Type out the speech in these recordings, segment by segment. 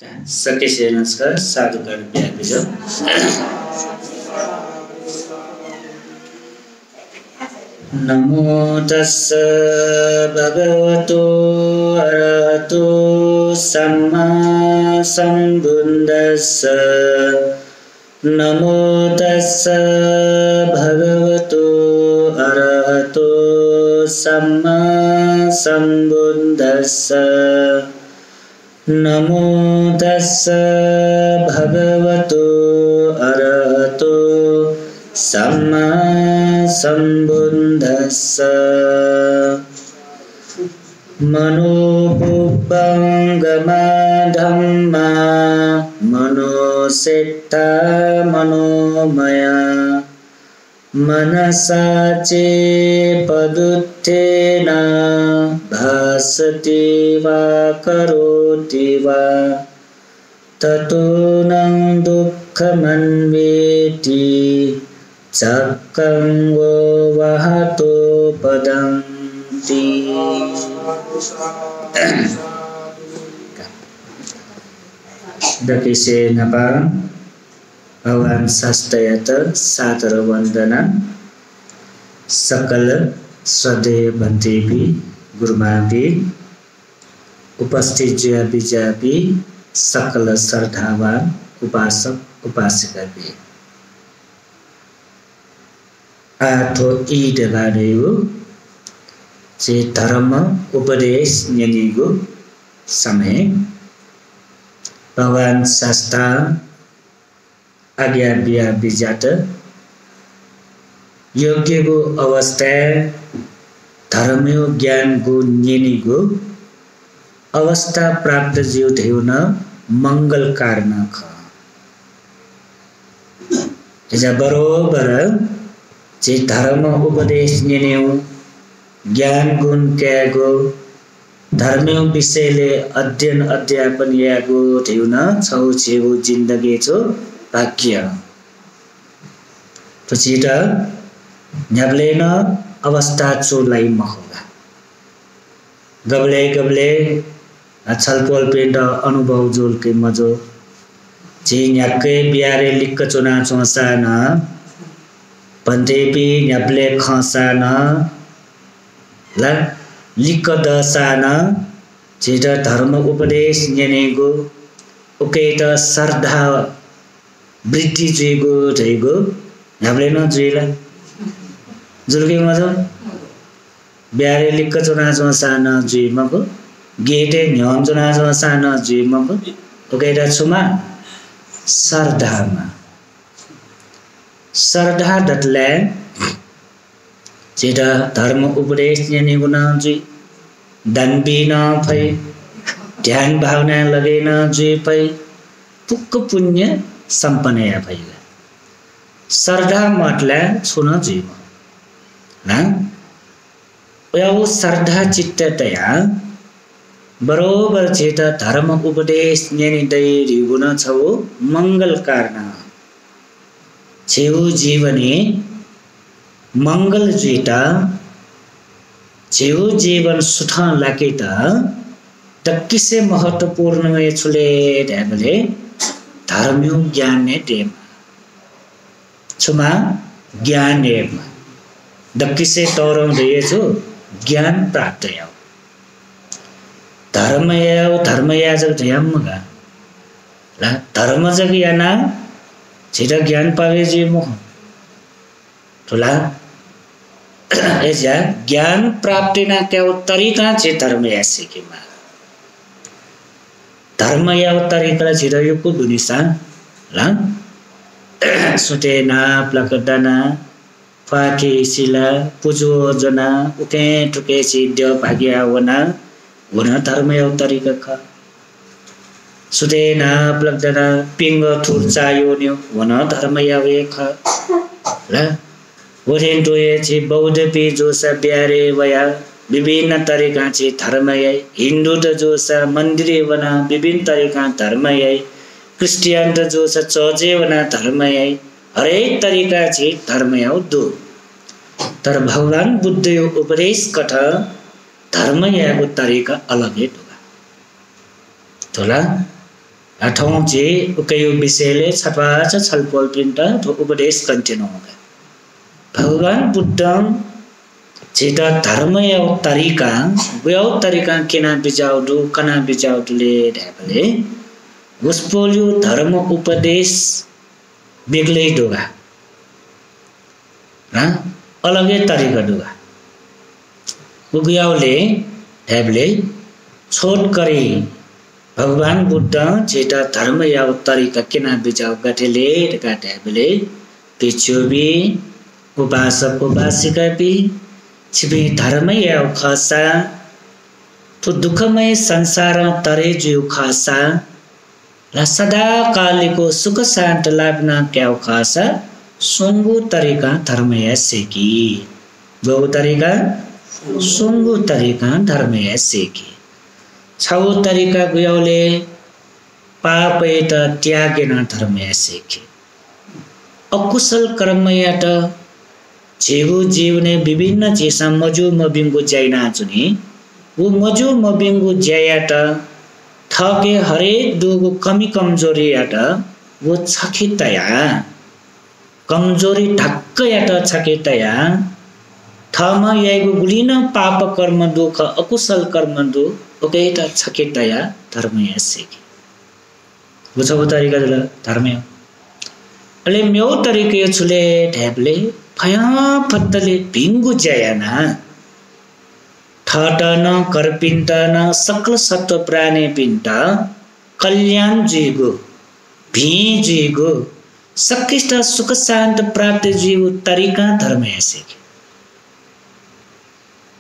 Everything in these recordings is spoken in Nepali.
सकेशे नमस्कार साधुकार व्यापिजो नमो तस्स भगवतो अरहतो सम्मा सम्बुद्धस्स नमो तस्स भगवतो अरहतो सम्मा सम्बुद्धस्स नमो तस्स भगवतो अरहतो सम्मा सम्बुद्धस्स मनोबुद्धंगमा धम्मा मनोसेट्टा मनोमया मनसा चे पदुत्थेन भासति वा करोति वा ततो न दुःखमन्वेति चक्रं वो वहतो पदन्ति दकिसे नपा भगवान शास्त्रयत सादर वंदना सकल श्रद्धेय बंदेवी गुरुमावी उपस्थित जया विजयावी सकल श्रद्धावान उपासक उपासिका भी आठो ईद गाडेयो जे धर्म उपदेश न्यनिगो समय भगवान शास्त्र आज्ञा बिया बिजात योग्य गो अवस्था धर्मयो ज्ञान गो न्यनिगो अवस्था प्राप्त जीव धेउन मंगल कारण ख एजा बरोबर जे धर्म उपदेश न्यन्यौ ज्ञान गुण क्यागो धर्मयो विषयले अध्ययन अध्यापन यागो धेउन छौ छेउ जिन्दगी छो भाग्य पछिट न्याब्लेन अवस्था चोलाई महोगा गबले गबले छलपोल पेट अनुभव जोल के मजो जे न्याके बियारे लिक्क चुना चोसान पन्देपी न्याब्ले खसान ला लिक्क दसान जेट धर्म उपदेश न्यनेगो उकेट श्रद्धा वृद्धि जुइगो झैगो न्याब्ले न जुइला जुलके मजो बियारे लिक्क चुना चोसान जुइ मगो गेटे न्यम चुना चोसान जुइ मगो उकेट छुमा श्रद्धामा श्रद्धा डटले जेटा धर्म उपदेश न्यनेगो न जुइ दन्बी न भई ध्यान भावना लगे न जुइ भई पुक्क पुण्य संपन्न या भइला श्रद्धा मतले छुन जुइ ना यो श्रद्धा चित्ततया बरोबर जेटा धर्म उपदेश न्यनिदै रिगुण छौ मंगल कारण छेउ जीवने मंगल जेटा छेउ जीवन सुठा लाकेता तक्किसे महत्वपूर्ण में छुले ढ्याबले धर्मयो ज्ञान ने देम छुमा ज्ञान नेम दक्किसे तौरम रहेछु ज्ञान प्राप्त याउ धर्म याजक ध्यमगा ला धर्म जग याना छिटा ज्ञान पावे जी मोह तोला एजा ज्ञान प्राप्ति ना क्या तरीका छे धर्म यासे के मा धर्म या तरीका छिटा यो को दुनिसा ला सुतेना प्लकडना फाके शिला पुजो जना उके टुके सिद्ध भाग्या वना वना धर्म या तरीका ख सुतेना प्लकडना पिंग थुर्चा योन्यो वना धर्म या वे ख ला वरेन टोए छि बौद्ध पि जो स ब्यारे वया विभिन्न तरीका छि धर्म या हिन्दू त जो स मन्दिरे वना विभिन्न तरीका धर्म या क्रिश्चियन त जो स चर्चे वना धर्म या हरेक तरीका छि धर्म या दो तर भगवान बुद्ध यो उपदेश कथ धर्म याको तरीका अलग है तोला ठाउँ चाहिँ उकै विषयले छटवाच छलफल पिन्ट उपदेश कन्टिन्यू होगा भगवान बुद्ध जेटा धर्म या तरीका वो तरीका केना बिजाउडु कना बिजाउडुले ढ्यापले उसपोल्यो धर्म उपदेश बेग्लै डोगा र अलगै तरिका डोगा उगयाउले ढ्यापले छोट करे भगवान बुद्ध जेटा धर्म या तरीका केना बिजाउ गठेले ढ्यापले पिछोबी उपासक उपासिका भी छिबी धर्म या खासा तो दुखमय संसार तरे जो खासा र सदा कालीको सुख शान्त लाभना क्या खासा सुंगु तरीका धर्म या सेकी गौ तरीका सुंगु तरीका धर्म या सेकी छौ तरीका गुयाउले पापैत त्यागेन धर्म या सेकी अकुशल कर्म यात जेगु जीवने विभिन्न चीजा मजु मबिंगु जाइना चुनी वो मजु मबिंगु जायाट थके हरेक दुगु कमी कमजोरी याट वो छकितया कमजोरी ढक्क याट छकितया थमा यागु गुलिन पाप कर्म दुख अकुशल कर्म दु ओकेट छकितया धर्म यासेकी बुझौ तरिका जला धर्म अले म्यौ तरिके छुले ढ्यापले फया पत्तले भिंगु जयाना ठटन करपिन्टन सकल सत्व प्राणी पिन्ट कल्याण जीगु भी जीगु सकिष्ट सुख शान्त प्राप्त जीव तरीका धर्म यासेकी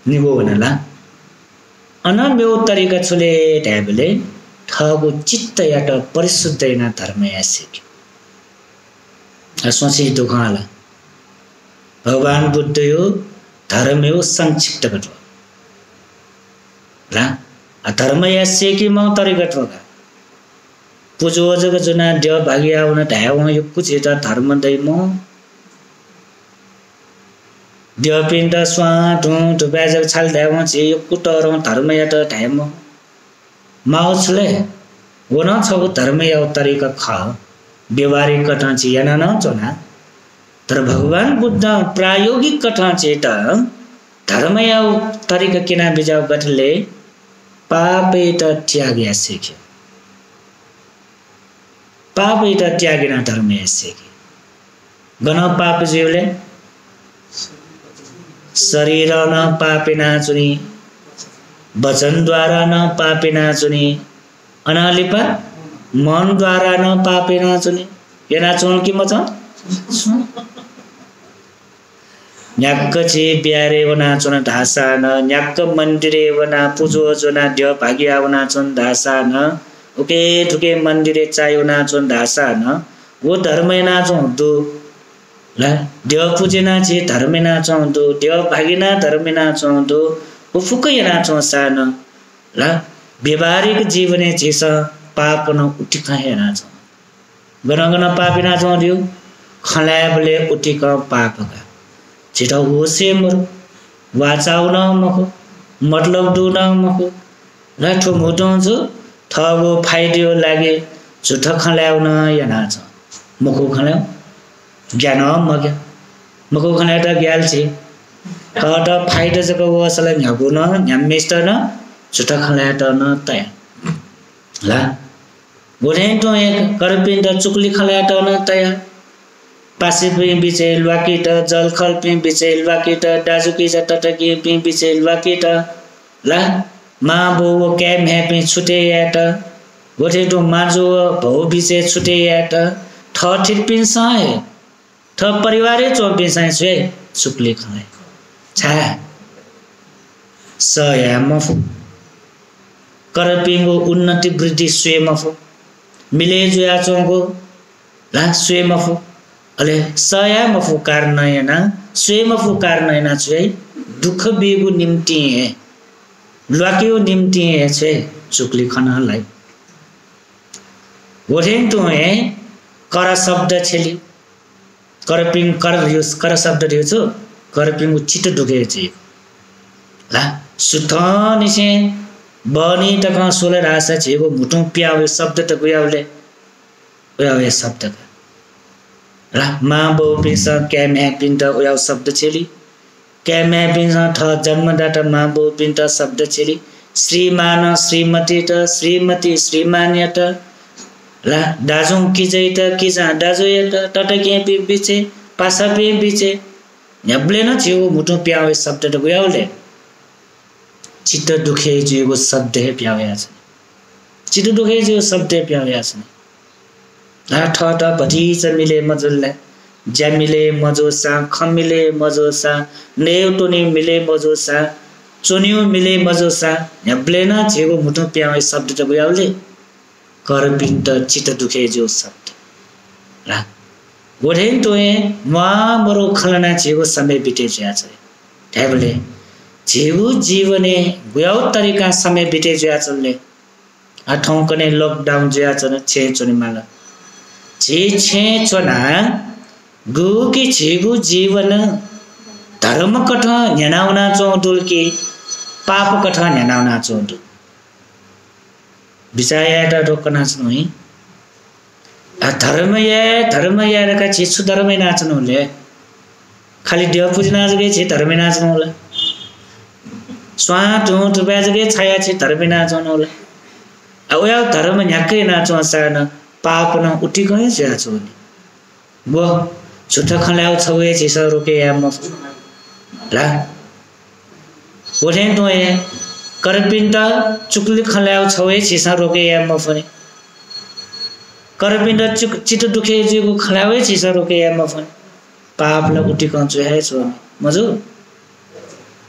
निगो वनला अनम्यो तरीका छुले ढ्याबले ठगु चित्त याट परिशुद्धैना धर्म यासेकी सोची दुखाला भगवान बुद्ध यो धर्म यो संक्षिप्त गठो ला धर्म यासेकी म तरीका ठोका पूजो जग जना देव भागिया हुन ढाउ यो कुछ एता धर्म दैमो देव पिण्ड स्वा ढु ढुबाजक छाल ढाउ छ यो कुटर धर्म या त ढाइमो माउछले वना छ धर्म या तरीका ख व्यवहारिक कथा छ याना न चोना तर भगवान बुद्ध प्रायोगिक कथा चेता धर्म या तरीका किना बिजाउ गठले पापेट त्याग्या सेक्यो पापेट त्यागिना धर्म या सेक्यो गन पाप जीवले शरीर न पापिना चुनी वचन द्वारा न पापिना चुनी अनालिपा मन द्वारा न पापिना चुनी येना चोन कि मच न्याक्क चे ब्यारे वना चोन धासा न न्याक्क मंदिरे वना पूजो जोना देव भागिया वना चोन धासा न ओके ठुके मंदिरे चायो ना चोन धासा न वो धर्मेना चोंदु ला देव पूजेना चे धर्मेना चोंदु देव भागिना धर्मेना चोंदु वो फुकयना चोंसा न ला व्यवहारिक जीवने चेस पाप न उठिखायना चो गनगन पापिना चोंदियो खलाबले उठिक पापका छिटो होसे मर वाचाउ न मको मतलब दु न मको लाठो मोटो छ थगो फाइदियो लागे झुठ खलाउ न याना छ मको खलाउ ज्ञान मग्या मको खलाउ त ग्याल छ कट फाइद जको वसले न्यागु न न्यामेस्ट न झुठ खलाउ त न तय ला गोरेन्टो एक करपिन्द चुक्ली खलाउ त न तय पासी पिं बिचे लवाकिट जलखल पिं बिचे लवाकिट दाजुकी जटटकी पिं बिचे लवाकिट ला मा बो क्याम हेपि छुटे याट गोठेटो माजो भौ बिचे छुटे याट ठ ठिक पिं सय ठ परिवारे चो पिं सय छे सुक्ले खले छा सया मफु करपिंगो उन्नति वृद्धि स्वे मफु मिले जुया चोंगो ला स्वे मफु अले सया मफु कारनयना स्वे मफु कारनयना छे दुख बेगु निम्ति है लवाकियो निम्ति है छे चुक्ली खनालाई गोठेन्टो है कर शब्द छेली करपिङ कर युज कर शब्द दियो छु करपिङ उचित दुखे छि ला सुथनी छे बनी तक सोलर आशा छेगो मुटु प्यावे शब्द त गुयाउले उयावे शब्द र मा बो पिस क्याम पिन्ट उयाउ शब्द छेली क्याम पिन्स ठ जन्मदाता मा बो पिन्ट शब्द छेली श्रीमान श्रीमती त श्रीमती श्रीमान्य त ला दाजुङ किजै त किजा दाजु त टटके पि बिचे पासा पि बिचे न्याब्ले न छेगो मुटु प्यावे शब्द त गुयाउले चित्त दुखे जो शब्द है प्याव्या छ चित्त दुखे जो शब्द है प्याव्या छ ला ठ ट भटी च मिले मजुल्ला ज्या मिले मजोसा खमिले मजोसा नेउटोनी मिले मजोसा चोनियो मिले मजोसा न्याब्लेन छेगो मुटु प्यावे शब्द त गुयाउले कर पिन्ट चित्त दुखे जो शब्द ला गोठेन तोए मा मरो खलना छेगो समय बिते ज्या छ ढ्याबले छेगु जीवने गुयाउ तरिका समय बिते ज्या चले आठौं कने लकडाउन ज्या चन छे चोनी माला छे चोना गु की छेगु जीवन धर्म कठ न्यानाउना चौदुल के पाप कठ न्यानाउना चौदुल बिचायाटा रोकना छनुई धर्म या रका छिसु धर्म नाचनुले खाली देव पूजना जगे छे धर्म नाचनुले स्वाट उठ बेजगे छाया छे धर्म नाचनुले अया धर्म न्याकै नाचो सान पाप न उठी गए ज्या छोनी बो झुटा खलाउ छवे छिस रोके या म ला ओठेन तोए करपिन्ट चुक्ली खलाउ छवे छिस रोके या म फने करपिन्ट चित्त दुखे जेको खलाउ छिस रोके या म फने पाप ल उठी कन्छु है छोनी मजु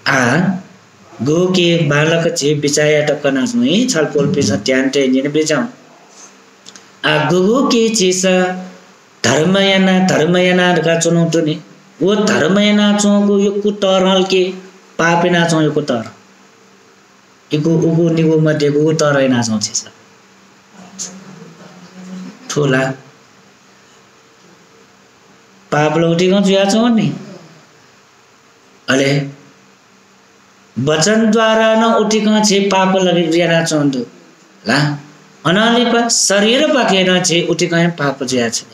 आ गो के बालक चे बिचाया टक्कना सुई छलपोल पिस ध्यान टे जिने बेचाउ आ गो के चीज धर्मयाना का चुनौ तो नि वो धर्मयाना चोको यो कुतरल के पापेना चो यो कुतर इको उगो निगो मध्ये गो तरैना चो छिस ठोला पाप लौटी गो जुया चो नि अले वचन द्वारा न उठिक छे पाप लगे ज्याना चोंदो ला अनाले पर शरीर पाकेन छे उठिक पाप ज्या छ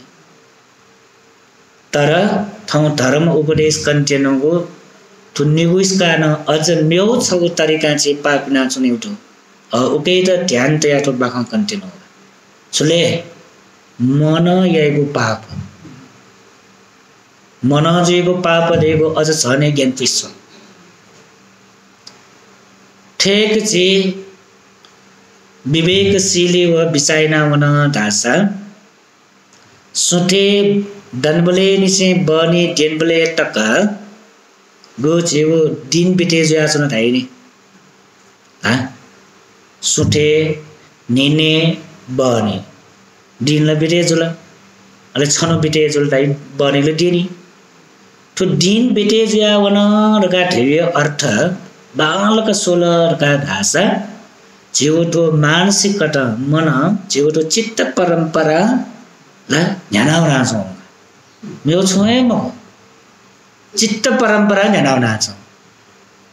तर थौ धर्म उपदेश कन्टेनको थुन्निगु स्कान अझ मेउ छगु तरिका छे पाप ना चुनिउटो उकै त ध्यान त यातो बाखा कन्टेनो छुले मन याइगु पाप मन जेगु पाप देगु अझ छने ज्ञान पिस ठेक चे विवेकशीली व बिचाइना वन धासा सुठे दनबले निसे बने डेनबले टक गो छेगो दिन बिते ज्या छन थाइने हा सुठे निने बने दिन ल बिते जुल अले छनो बिते जुल थाइ बने ल दिनी तो दिन बिते ज्या वन रका ठेवे अर्थ बालक सोलर का भाषा जेवटो मानसिक कट मन जेवटो चित्त परंपरा ला न्यानाउना छ मेउ छोए म चित्त परंपरा न्यानाउना छ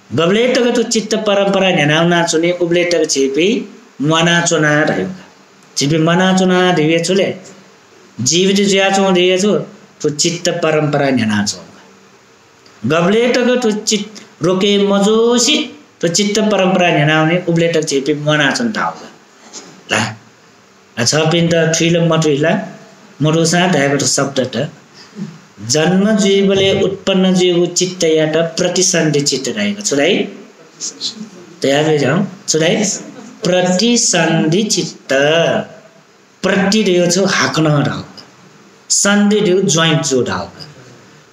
गबले तक तो चित्त परंपरा न्यानाउना छने उबले तक छेपी मना चुना रह्यो छेपी मना चुना दिए छले जीवित ज्या छ दिए छ तो चित्त परंपरा न्याना छ गबले तक तो चित्त रोके मजोसी तो चित्त परंपरा न्यानाउने उबले तक छेपी मना चुन ताउ ला छ पिन त थ्रिल मटुइला मरुसा धाएको शब्द त जन्म जीवले उत्पन्न जीव चित्त यात प्रतिसन्धि चित्त रहेको छ है तयार जाऊ छ है प्रतिसन्धि चित्त प्रति दियो छ हाक्न र सन्धि दियो जोइन्ट जोडाउ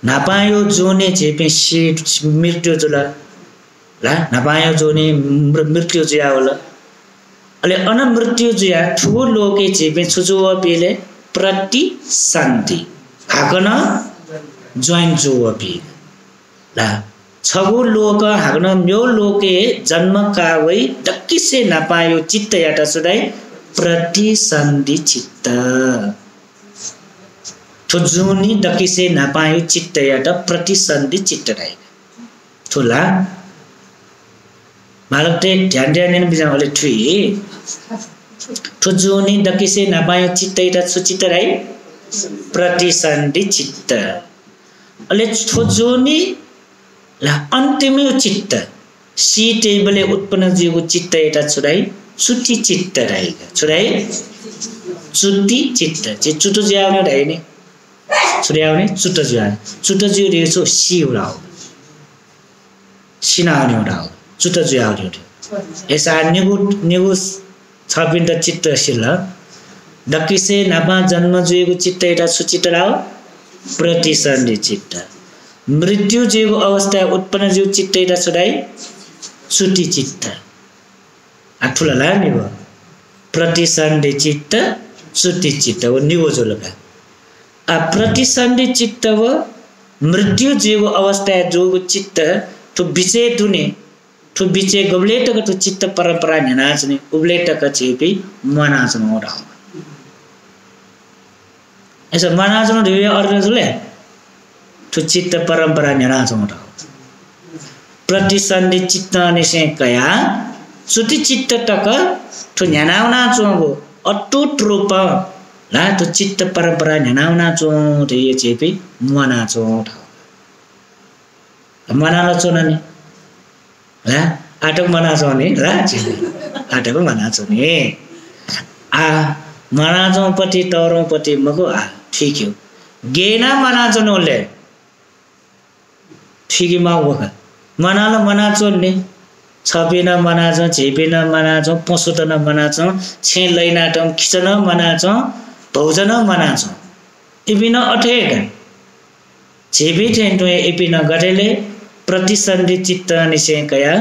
नापायो जोने चेपे सीट मृत्यु जुला ला नापायो जोने मृत्यु जुया होला अले अन मृत्यु जुया ठुलो लोके चेपे छुजो पेले प्रतिसन्धि हाक्न जोइन्ट जो अपि ला छगु लोक हाक्न म्यो लोके जन्म कावै दक्किसे नापायो चित्त याटा सुदाई प्रतिसन्धि चित्त ठुजुनी दक्किसे नापायो चित्त याटा प्रतिसन्धि चित्त रहेको ठुला बालकले ध्यान ध्यान बिजा ओले ठुई ठुजुनी दकिसे नपायो चित्तैटा सुचित्त राई प्रतिसन्धि चित्त अले ठुजुनी ला अन्तिम चित्त सी टेबले उत्पन्न जीवको चित्त एटा छुराई सुटी चित्त राई छुराई सुटी चित्त जे चुटो ज्याउने राई नि छुर्याउने चुटो ज्याउने चुटो जिउ रेछो सी उडाउ सिनाउने उडाउ चुटो ज्याउने एसा निगु छपिन्द चित्त सिल दकिसे नापा जन्म जुएको चित्त एटा सुचित्त राउ प्रतिसन्धि चित्त मृत्यु जीवको अवस्था उत्पन्न जीव चित्त एटा छुराई सुटी चित्त आठुला लाने भयो प्रतिसन्धि चित्त सुटी चित्त वो निगो जोलका आ प्रतिसन्धि चित्त वो मृत्यु जीवको अवस्था जोगो चित्त तो बिचे दुने तो बिचे गबलेटक तो चित्त परम्परा न्यानाच्ने उबलेटक चेपी मनाच्नु हो राउ ऐसा मनाच्नु दिवे अर्जुले तो चित्त परम्परा न्यानाच्नु हो राउ प्रतिसन्धि चित्त निसे कया सुटी चित्त टक तो न्यानाउना चोगो अटुट रूप ला तो चित्त परम्परा न्यानाउना चो रे चेपी मना चो मनाला चोनाने ला आटक मना चोने ला आटक मना चोने आ मना चो पति तरो पति मगो आ ठीक हो गेना मना चोनोले ठीक माउ वका मनाला मना चोन्ने छपिन मनाच झेपिन मनाच पसुतन मनाच छे लैनाट खिचन मनाच भौजन मनाच इपिन अठेक झेपी ठेन्टो इपिन गटेले प्रतिसन्धि चित्त निसे कया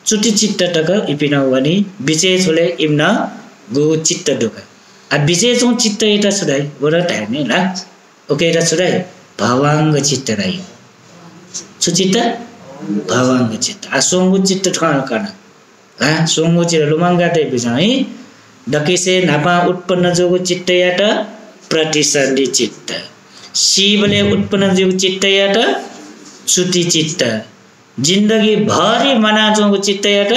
चुटी चित्त टक इपिन वनी बिचे छोले इम्न गु चित्त दुख आ बिचे चो चित्त एटा छुडाई वरा टाइने ला ओके एटा छुडाई भवांग चित्त राई सुचित्त भवांग चित्त आ सोंगु चित्त ठान kana हा सोंगु चित्त लुमांगा ते बिजा है दकिसे नापा उत्पन्न जोगु चित्त याट प्रतिसन्धि चित्त शिवले उत्पन्न जोगु चित्त याट सुटी चित्त जिन्दगी भरि मना जोगु चित्त याट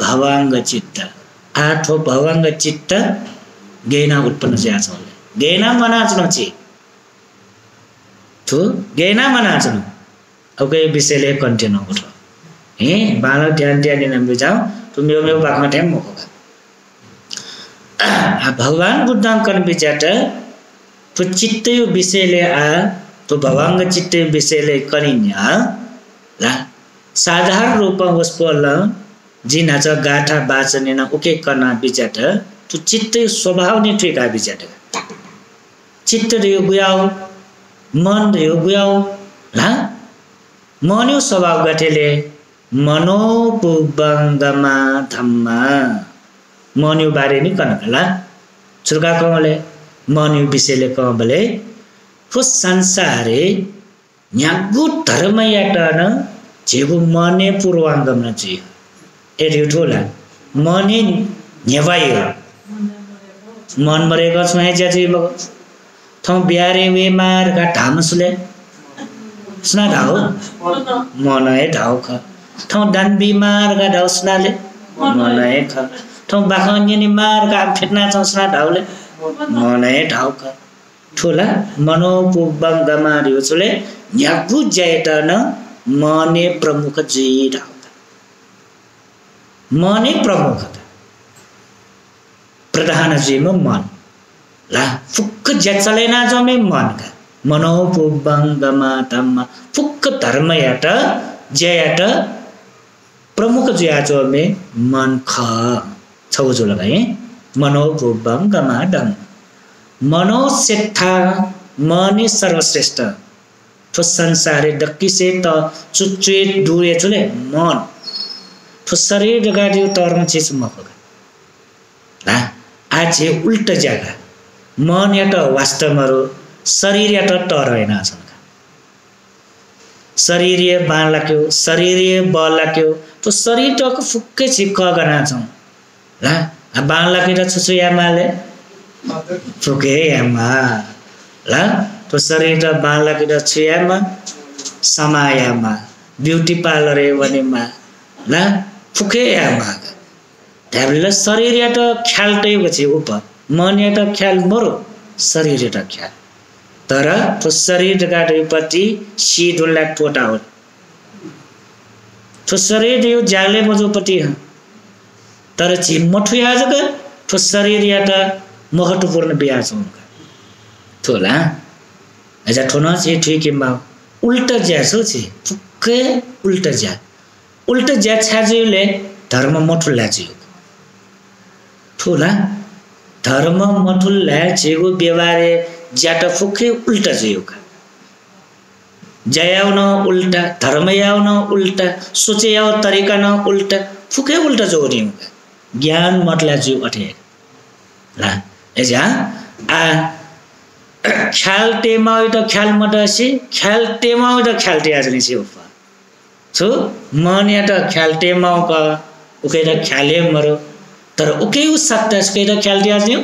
भवांग चित्त आठो भवांग चित्त गेना उत्पन्न ज्या छ गेना मना छि तो गेना मना छ ओके विषयले कन्टिन्यू उठो हे बाल ध्यान ध्यान बिजाउ तुम यो बाकमा टाइम मको भगवान बुद्धं कन बिचाट तो चित्त यो विषयले आ तो भवांग चित्त विषयले कनिन्या ला साधारण रूप वस्पल जिना छ गाठा बाचनेन ओके कना बिचाट तो चित्त स्वभाव नि ठिका बिचाट चित्त यो गुयाउ मन यो गुयाउ ला मन्यो स्वभाव गठेले मनोपुबंगमा धम्मा मन्यो बारे नि कनकला छुर्का कमले मन्यो विषयले कमले फो संसारे न्यागु धर्म याटन जेगु मने पूर्वांगम न छि एरि ठोला मने न्यवाय मन मरेको छ है ज्याछि मग थौ ब्यारे वे मार का धामसले स्ना ढाउ मनै ढाउ ख थौ दान बिमार गा ढाउ स्नाले मनै ख थौ बाखन्यनि मार गा फेट्ना छ स्ना ढाउले मनै ढाउ ख ठोला मनोपुबंगमा रियोचले न्यागु जयतन मने प्रमुख जी ढाउ मने प्रमुख प्रधान जी म मन ला फुक्क जचलेना जमे मन का मनोपुबंगमा धम्मा फुक्क धर्म याट जयाट प्रमुख ज्याचो में मन ख छौ जो लगाए मनोपुबंगमा धम्मा मनो सेठा मने सर्वश्रेष्ठ तो संसारे दक्की से त चुच्चे दुरे चले मन तो शरीर गाडियो तर्म चीज मको ला आज उल्टा जगह मन याट वास्तवमरो शरीर याट टरेना छन् शरीरीय बाण लाग्यो शरीरीय बल लाग्यो तो शरीर टक फुक्कै छिक्क गना छौ ला बाण लागेर छुछु यामाले फुके यामा ला तो शरीर त बाण लागेर छुयामा समायामा ब्यूटी पार्लर वनेमा ला फुके माग ढ्याब्ले शरीर याट ख्यालटै बचे उप मन याट ख्याल मरो शरीर याट ख्याल तर तो शरीर गाडीपट्टि सिडुल्ला टोटा हो तो शरीर यो जागले मजोपट्टि तर छि मठु आजक तो शरीर याट महत्वपूर्ण ब्याज हुनका थोला एजा ठोना छि ठीक मा उल्टा ज्यासो छि फुक्के उल्टा ज्या छाजुले धर्म मठुल्ला छि ठोला धर्म मठुल्ला छिगो व्यवहारे ज्याट फुक्के उल्टा जियोका जयाउन उल्टा धर्म याउन उल्टा सोचे याउ तरिका न उल्टा फुके उल्टा जोडी ज्ञान मतला जिउ अठे ला एजा आ ख्याल टेमाउ त ख्याल मटसी ख्याल टेमाउ त ख्याल टेयाजनी छि उप छो मन या त ख्याल टेमाउ का उके त ख्याले मरो तर उके उ सत्ता के त ख्याल टेयाजनी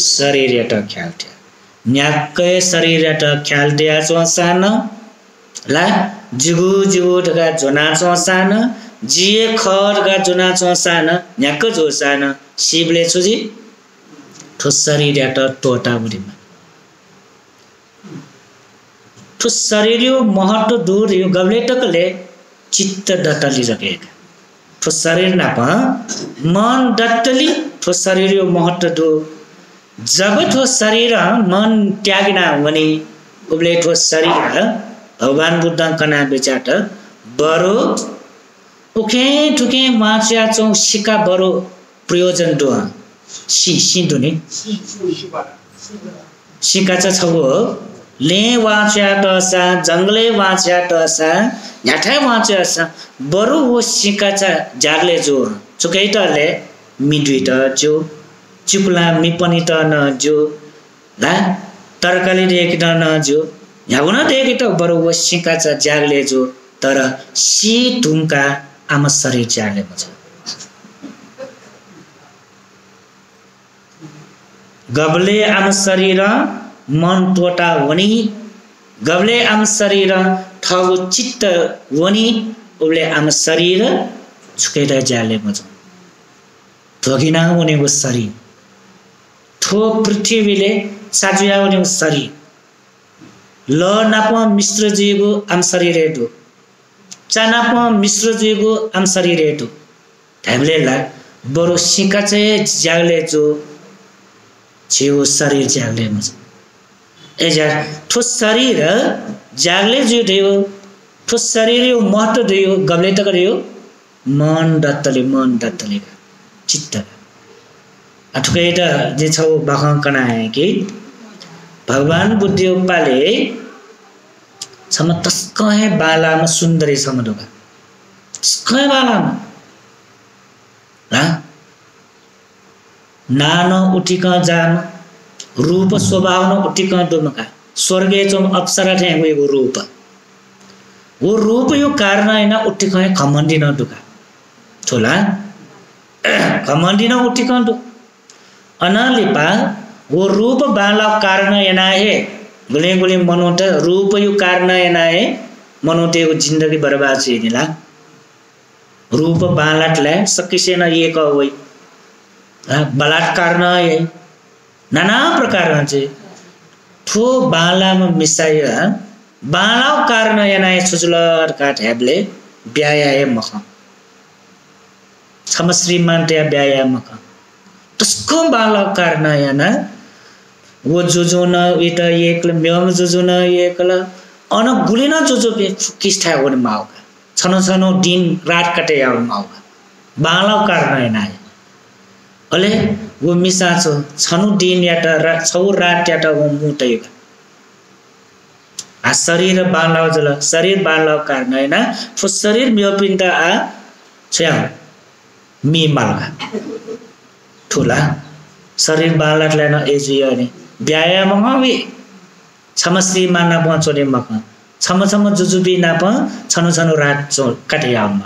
शरीर या त ख्याल टे न्याक्कै शरीर या त ख्याल टेयाजो सान ला जिगु ढका जोना चोसान जिए खर गा जोना चोसान न्याक्क जो सान शिवले छुजी ठो शरीर या त टोटा बुढीमा ठो शरीर यो महत्व दूर यो गबले टकले चित्त डटली रखेगा ठो शरीर नाप मन डटली ठो शरीर यो महत्व दूर जब ठो शरीर मन त्यागिना भने उबले ठो शरीर भगवान बुद्ध कना बेचाट बरो उखे ठुके माच्या चौ सिका बरो प्रयोजन दो सिधुनी सिका छगो ले वाच्या टसा जंगले वाच्या टसा याठा वाच्या सा बरु वो सिकाचा जागले जो चुकैटले मिडुइट जो चुकुला मिपनी त न जो ला तरकाली देख न जो यागुना देख त बरु वो सिकाचा जागले जो तर सी ढुंका आम शरीर जागले मछ गबले आम शरीर मन टोटा वनी गबले आम शरीर ठगु चित्त वनी उबले आम शरीर छुकेर जाले मज ठगिना वने वो शरीर ठो पृथ्वीले साजुया वने वो शरीर ल नाप मिश्र जीगो आम शरीर हेटु चानाप मिश्र जीगो आम शरीर हेटु ढ्याब्ले ला बरु सिका चाहिँ जागले जो छेउ शरीर जागले मज एजा ठो शरीर जागले जो दियो ठो शरीर यो महत्व दियो गबले त गरियो मन दत्तले चित्त अठुकैटा जे छौ बाखा कनाए कि भगवान बुद्ध उपाले सम तस्कहे बालामा सुन्दरी समडोगा तस्कहे बालामा ला नानो उठिक जान रूप स्वभाव न उठिक डुमका स्वर्गे चम अप्सरा ठेगो रूप वो रूप यो कारण हैन उठिक खमण्डी न डुका छोला खमण्डी न उठिक डु अनालिपा वो रूप बाला कारण एनाहे गुले मनोट रूप यो कारण एनाहे मनोटे को जिंदगी बर्बाद छैनिला रूप बालाटलाई सकिसेन एक होइ बलात्कार नए नाना प्रकार चाहिँ ठो बालामा मिसाइ बाला कारण एनाए सुजुलर काट हेबले ब्यायाए मख छम श्रीमान त्या ब्याया मख तस्को बाला कारण एना वो जोजो न इट एकल म्यम जोजो न एकल अन गुलिन जोजो पे किस्था होने माउका छनो दिन रात कटे आउ माउका बाला कारण एनाए अले वो मिसाचो छनु दिन याटा छौ रात याटा वो मुटैका आ शरीर बालाउ जल शरीर बालाउ कारण हैन फो शरीर म्योपिन्त आ छ्या मी मालका ठुला शरीर बालाटले न एजियो नि व्यायाम हवे छमश्री माना पचोले मक छम जुजुबी नाप छनु रात चो काटे आउन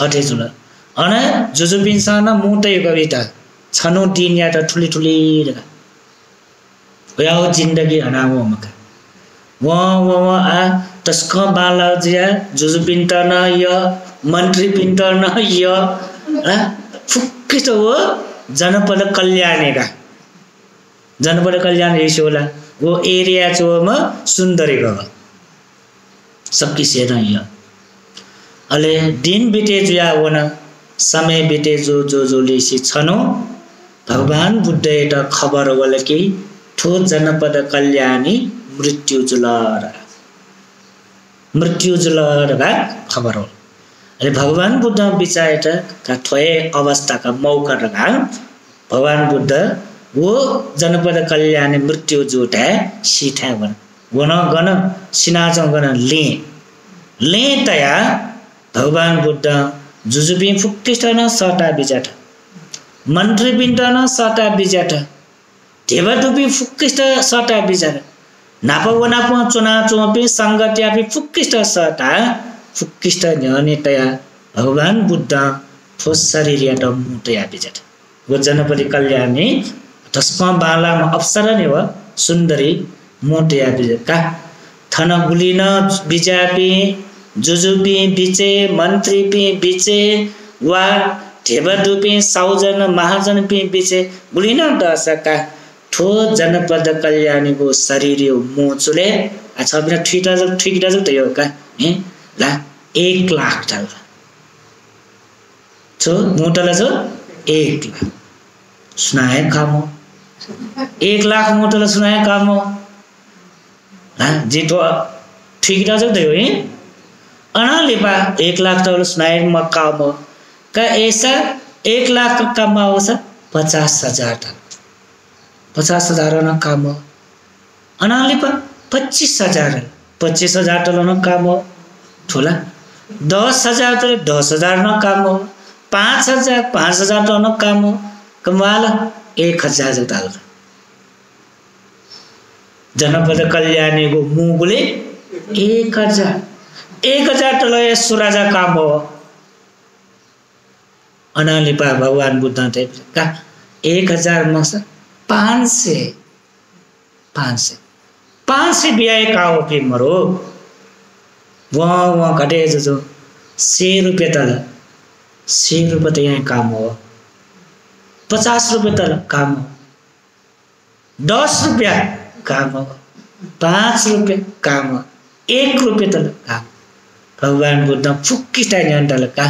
अठे जुल अन जुजुबिन सन मुटै कविता छनु दिन या त ठुली याउ जिन्दगी हनामो मका व आ तस्क बाला जिया जुजुबिन त न य मन्त्री पिण्ड न य फुक्किस्ट हो जनपद कल्याण का जनपद कल्याण हेसोला वो एरिया चोमा सुन्दरी गव सबकी सेना य अले दिन बिते जुया वना समय बिते जो लेसी छनो भगवान बुद्ध एउटा खबर वाला कि ठो जनपद कल्याणी मृत्यु जुलर का खबर हो अरे भगवान बुद्ध बिचाएटा का थोए अवस्था का मौका रखा भगवान बुद्ध वो जनपद कल्याणी मृत्यु जुट है सीठा वन वन गण सिनाचो गण ले तया भगवान बुद्ध जुजुबी फुक्किस्टन सटा बिजाट मन्त्री बिन्टन सटा बिजाट ढेबडुबी फुक्किस्ट सटा बिजाट नापवनाप चुना चोपी संगत्यापी फुक्किस्ट सटा फुक्किस्ट न्यने तया भगवान बुद्ध ठोस शरीर या मुटया बिजाट वो जनपद कल्याणी तस्मा बालामा अप्सरा ने व सुन्दरी मोटया बिजाट का थन गुलिन बिजापी जुजुबी बिचे मन्त्री पी बिचे वा ढेबडुपी साउजन महाजन पी बिचे गुलिन दशका ठो जनपद कल्याणी को शरीर यो मोचुले अच्छा बिना ठीक दाजु त यो का ला 1 लाख डाल छो मोटला छो 1 लाख सुनाए काम 1 लाख मोटला सुनाए काम ला जे तो ठीक दाजु त यो अनालिपा 1 लाख डाल सुनाए म काम का ऐसा 1 लाख कमाओ सा 50,000 50,000 न काम अनालिपा 25,000 न काम ठोला 10,000 तो 10,000 न काम 5,000 तो न काम कमाल 1,000 डाल जनपद कल्याणी को मुगले 1,000 तो लय सुराजा काम हो अनालिपा भगवान बुद्ध ते का 1,000 मस 500 बियाए का हो कि मरो वहाँ घटे जो 100 रुपये तल 100 रुपये तो यहाँ काम हो 50 रुपये तल काम हो 10 रुपया काम हो 5 रुपये काम हो 1 रुपये तल काम भगवान बुद्ध फुक्की टाइम तल का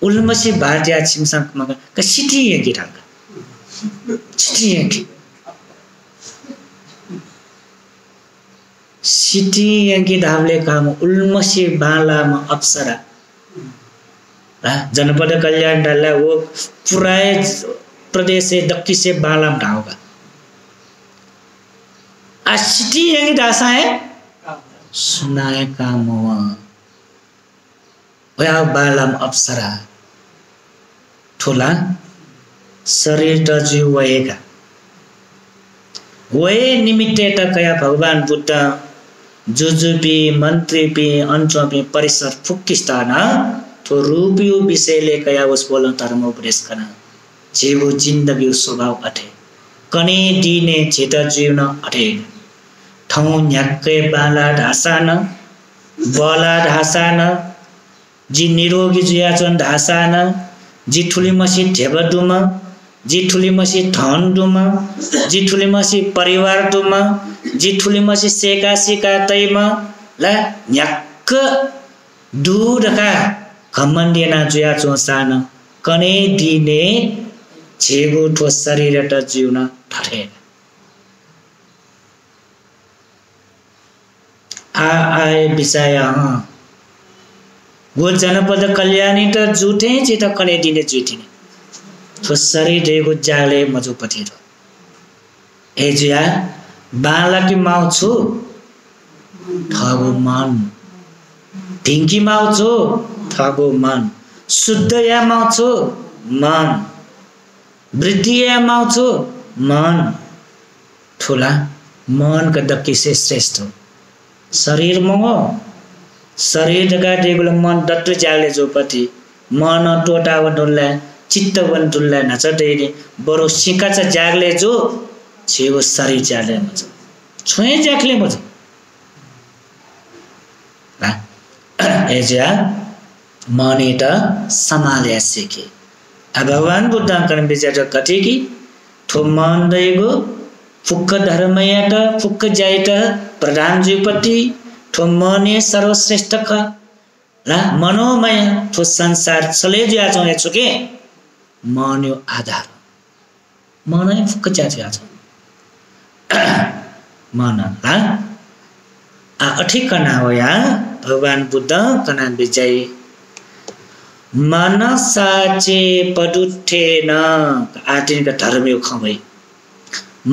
उल्मसी भारतीय छिमसंग मगर का सिटी है कि ढंग सिटी है कि सिटी यांकी धावले काम उल्मसी बालामा अप्सरा जनपद कल्याण डाला वो पूरा प्रदेश से दक्षिण से बालाम ढाओगा आ सिटी यांकी दासा है सुनाए काम हुआ वह बालाम अप्सरा ठोला शरीर त जीव वहेगा वहे निमित्ते त कया भगवान बुद्ध जुजुपी मन्त्री पी अंचपी परिसर फुक्किस्ताना तो रूपियो विषयले कया उस बोलन धर्म उपदेश करना जीव जिन्दगी स्वभाव अठे कने दिने छिट जीवन अठे ठाउँ न्याक्कै बाला ढासान बला ढासान जी निरोगी जुयाचन ढासान जी ठुली मसी ढेबडुमा जी ठुली मसी धन डुमा जी ठुली मसी परिवार डुमा जी ठुली मसी सेका सिका तैमा ला न्याक्क दूरका घमण्डिना जुया चोसान कने दिने छेगो ठो शरीर त जीवन ठठे आए बिचाया वो जनपद कल्याणी त जुठे चित कने दिने जुठिने तो शरीर देगो जाले मजुपति रो एजिया बाला की माउ छु थगो मन ढिंकी माउ छु थगो मन शुद्ध या माउ छु मन वृद्धि या माउ छु मन ठुला मन का दक्की से श्रेष्ठ हो शरीर मंगो शरीर का देगो मन दत्त जाले जोपति मन टोटा वडुल्ला चित्त वन्तुल्ला नचटेले बरो सिकाच जागले जो छेउ शरीर जाले मज छोए जागले मज एजा मनेट समाले सेके आ भगवान बुद्ध कन विचार कथे कि थो मन दैगो फुक्क धर्मयाट फुक्क जाइत प्रधान जीपति थो मने सर्वश्रेष्ठ ख ला मनोमय थो संसार चले जा छ छके मन्यो आधार मनै फुक्क जाति छ मन ला आ अठिकना होया भगवान बुद्ध कना विजय मन साचे पदुठेन आटिन का धर्म यो खबै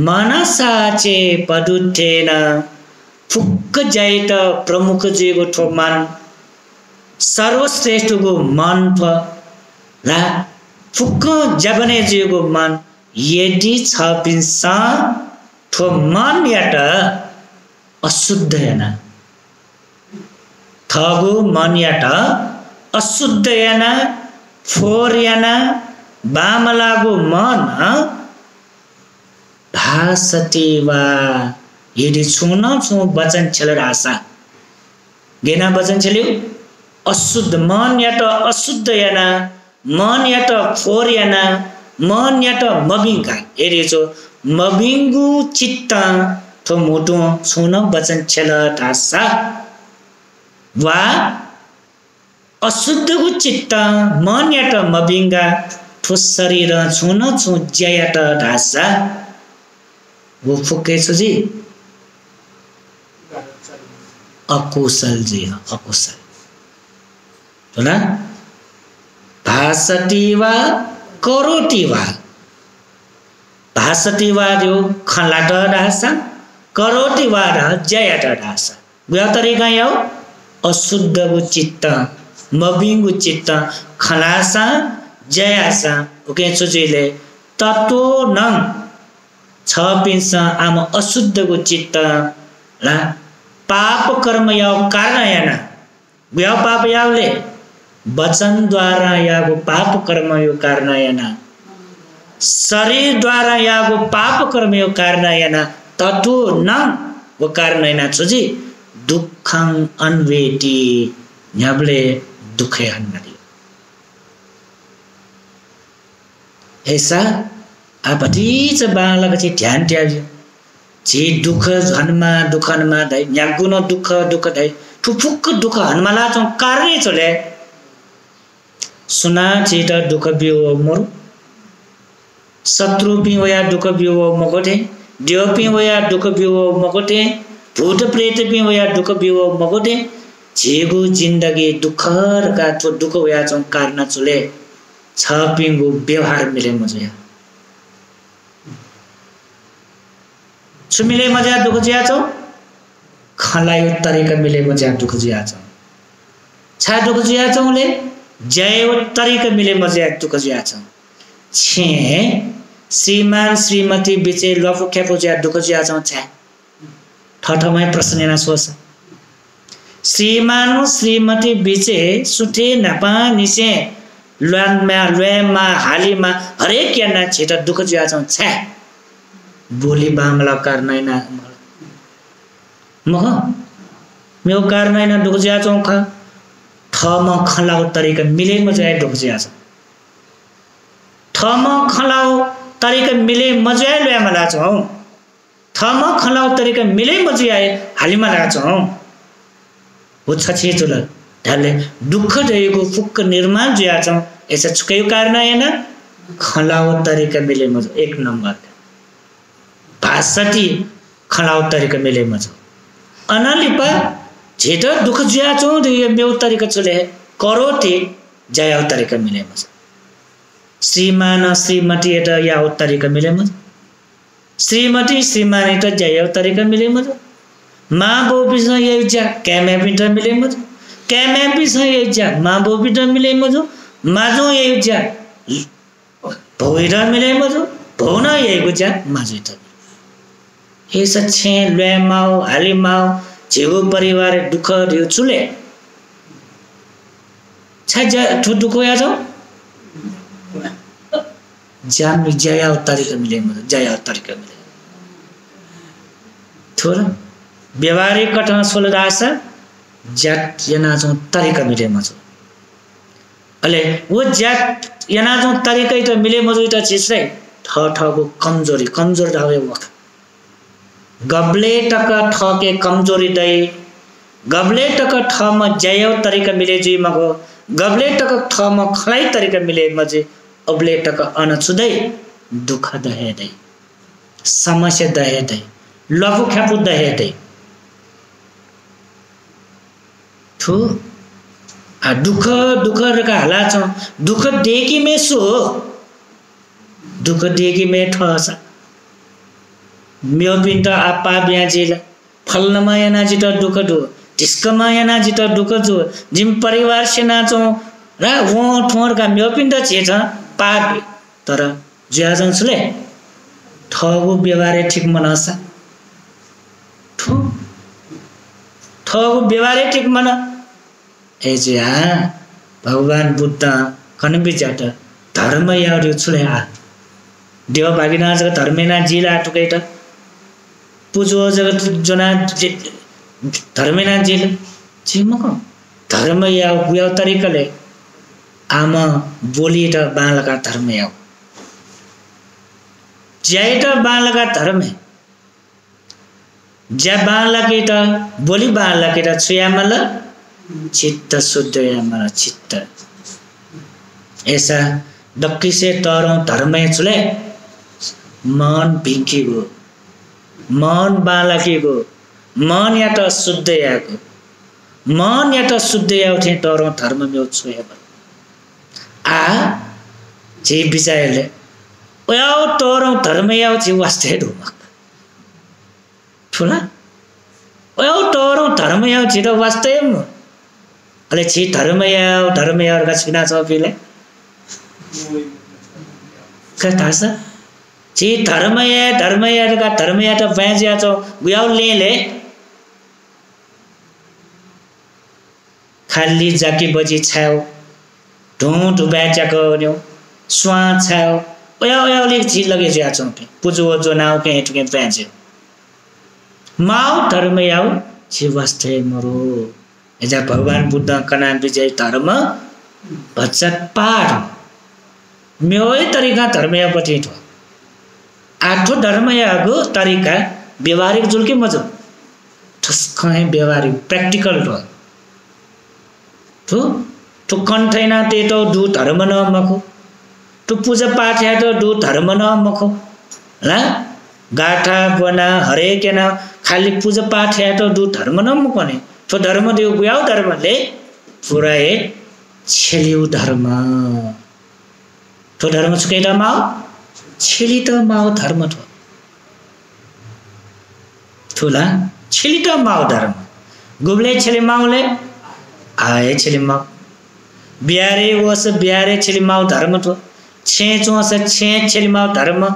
मन साचे पदुठेन फुक्क जाइत प्रमुख जीगो ठो मन सर्वश्रेष्ठ गो मन प ला फुक्क जबने जीगो मन यदि छ पिन्सा ठो मन याट अशुद्ध याना थगो मन याट अशुद्ध याना फोर याना बामलागो मन भासती वा यदि छुन छु वचन छल आशा गेना वचन छल्यो अशुद्ध मन याट अशुद्ध याना मन याट फोर याना मन याट मबिंगा यदि छो मबिंगु चित्त थो मोटो छुन वचन छल आशा वा अशुद्ध को चित्त मन याट मबिंगा ठो शरीर छुन छु ज्यायाट ढासा वो फुके छु जी अकुशल जी अकुशल होला भासती वा करोटी वा भासती वा जो खलाट ढासा करोटी वा ज्यायाट ढासा गयो तरीका यो अशुद्ध को चित्त मबिंगु चित्त खलासा जयासा ओके चुजिले तत्व नङ छ पिन्छ आम अशुद्ध को चित्त ला पाप कर्म याव कारण याना गयो पाप यावले वचन द्वारा यागो पाप कर्म यो कारण याना शरीर द्वारा यागो पाप कर्म यो कारण याना तत्व नङ वो कारण याना चुजि दुःखं अन्वेति न्याबले दुखे हन्नरी ऐसा आपतीच बालक छि ध्यान त्याज्यो जे दुख हनमा दै न्यागुन दुख दै ठुफुक दुख हन्माला चौ कार्य चले सुना छिट दुख बियो मोर शत्रु पि वया दुख बियो मगोटे देव पि वया दुख बियो मगोटे भूत प्रेत पि वया दुख बियो मगोटे जेगो जिंदगी दुखर का तो दुख वया चौ कारण चले छ पिंगु व्यवहार मिले मजया छु मिले मजा दुख जिया चौ खलायो तरीका मिले मजा दुख जिया चौ छा दुख जिया चौले जय तरीका मिले मजा दुख जिया चौ छे श्रीमान श्रीमती बिचे लफु खेपो जिया दुख जिया चौ छा ठठमै प्रश्न ना सोच श्रीमान श्रीमती बिचे सुटे नपा निसे लुएमा हालीमा हरेक याना छिट दुख जिया चौ छा बोली बामला करनैना मह मेरो करनैना दुख जिया चौ ख थम खलाउ तरीका मिले मजाय दुख जिया चौ थम खलाउ तरीका मिले मजाय लुएमा ला चौ थम खलाउ तरीका मिले मजाय हालीमा ला चौ वो छछे चुल ढाले दुख देको फुक्क निर्माण जिया चौ ऐसा छुकै कारण हैन खलाउ तरीका मिले मज एक नंबर भासती खलाउ तरीका मिले मज अनालिपा झेट दुख जिया चौ ये मेउ तरीका चले करोटे जया तरीका मिले मज श्रीमान श्रीमती एटा या तरीका मिले मज श्रीमती श्रीमान एटा जया तरीका मिले मज माँ बाउ बिस ये जा कैमे पिट मिले मज कैमे बिस ये जा माँ बाउ पिट मिले मज माजो ये जा भोइरा मिले मज भौना ये गुजा माजो त हे सच्छे ले माउ हाली माउ जेगो परिवार दुख दियो चुले छजा ठु दुख या छ जाम जया तरीका मिले मज जया तरीका मिले थोर व्यवहारिक कठन सोलदास जट जना जो तरीका मिले मज अले वो जात yana जो तरिकै त मिले मजुई त चिस्रै ठको कमजोरी कमजोर धावे वख गबले टक ठके कमजोरी दै गबले टक ठ म जयो तरिका मिले जी मको गबले टक ठ म खलाई तरिका मिले मजे अबले टक अन छुदै दुख दहे दै समस्या दहे दै लघु ख्यापु दहे दै ठु आ दुख दुख रका हाला छ दुख देखि मे सो दुख देखि मे ठसा म्यो पिन्ट आपा ब्याजिल फल्नमा याना जित दुख दु तिस्कमा याना जित दुख जो जिम परिवार से नाचो र वो ठोर का म्यो पिन्ट छेछ पाप तर ज्याजन छले ठगु व्यवहार ठीक मनसा ठु ठगु व्यवहार ठीक मन ए जे भगवान बुद्ध कनबि जात धर्म याउ छुले आ देव भागिना जग धर्मेना जिला टुकै त पुजो जगत जना धर्मेना जिल छिमको धर्म याउ तरिकाले आमा बोली त बालका धर्म याउ ज्याइ त बालका धर्म ज्या बालके त बोली बालके त छुयामल चित्त शुद्ध यामल चित्त ऐसा डक्की से तरो धर्म छुले मन भिंकी गो मन बालकी गो मन या त शुद्ध याको मन या त शुद्ध या उठे तरो धर्म में छुया आ जे बिचारले ओयाउ तरो धर्म या छि वास्ते ढुमक ठुला ओयाउ तरो धर्म या छि त वास्ते म अले छि धर्म या का छिना छ पिले कथा छ छि धर्म या का धर्म या त भैंसिया छ गुयाउ ले खाली जाकी बजी छाउ ढोंट बैचाको न्यौ स्वा छाउ ओया ले छि लगे ज्या छ पुजो जो नाउ के हेटके भैंसे माउ धर्म याउ छि वास्ते मरो एजा भगवान बुद्ध कना विजय धर्म भचक पाठ म्योय तरिका धर्म या पति थो आठो धर्म याको तरिका व्यवहारिक जुलके मजो ठस्कै व्यवहारिक प्रैक्टिकल रो तो कन्ठैना ते तो दु धर्म न मखो तो पूजा पाठ या तो दु धर्म न मखो ला गाठा बना हरे के ना खाली पूजा पाठ या तो दु धर्म न मको ने तो धर्म देउ गुयाउ धर्मले पुराए छेलिउ धर्म तो धर्म छुकै त माउ छेली त माउ धर्म थो ठुला छेली त माउ धर्म गुबले छेली माउले आए छेली माउ बिहारे वस बिहारे छेली माउ धर्म थो छे चोस छे छेली माउ धर्म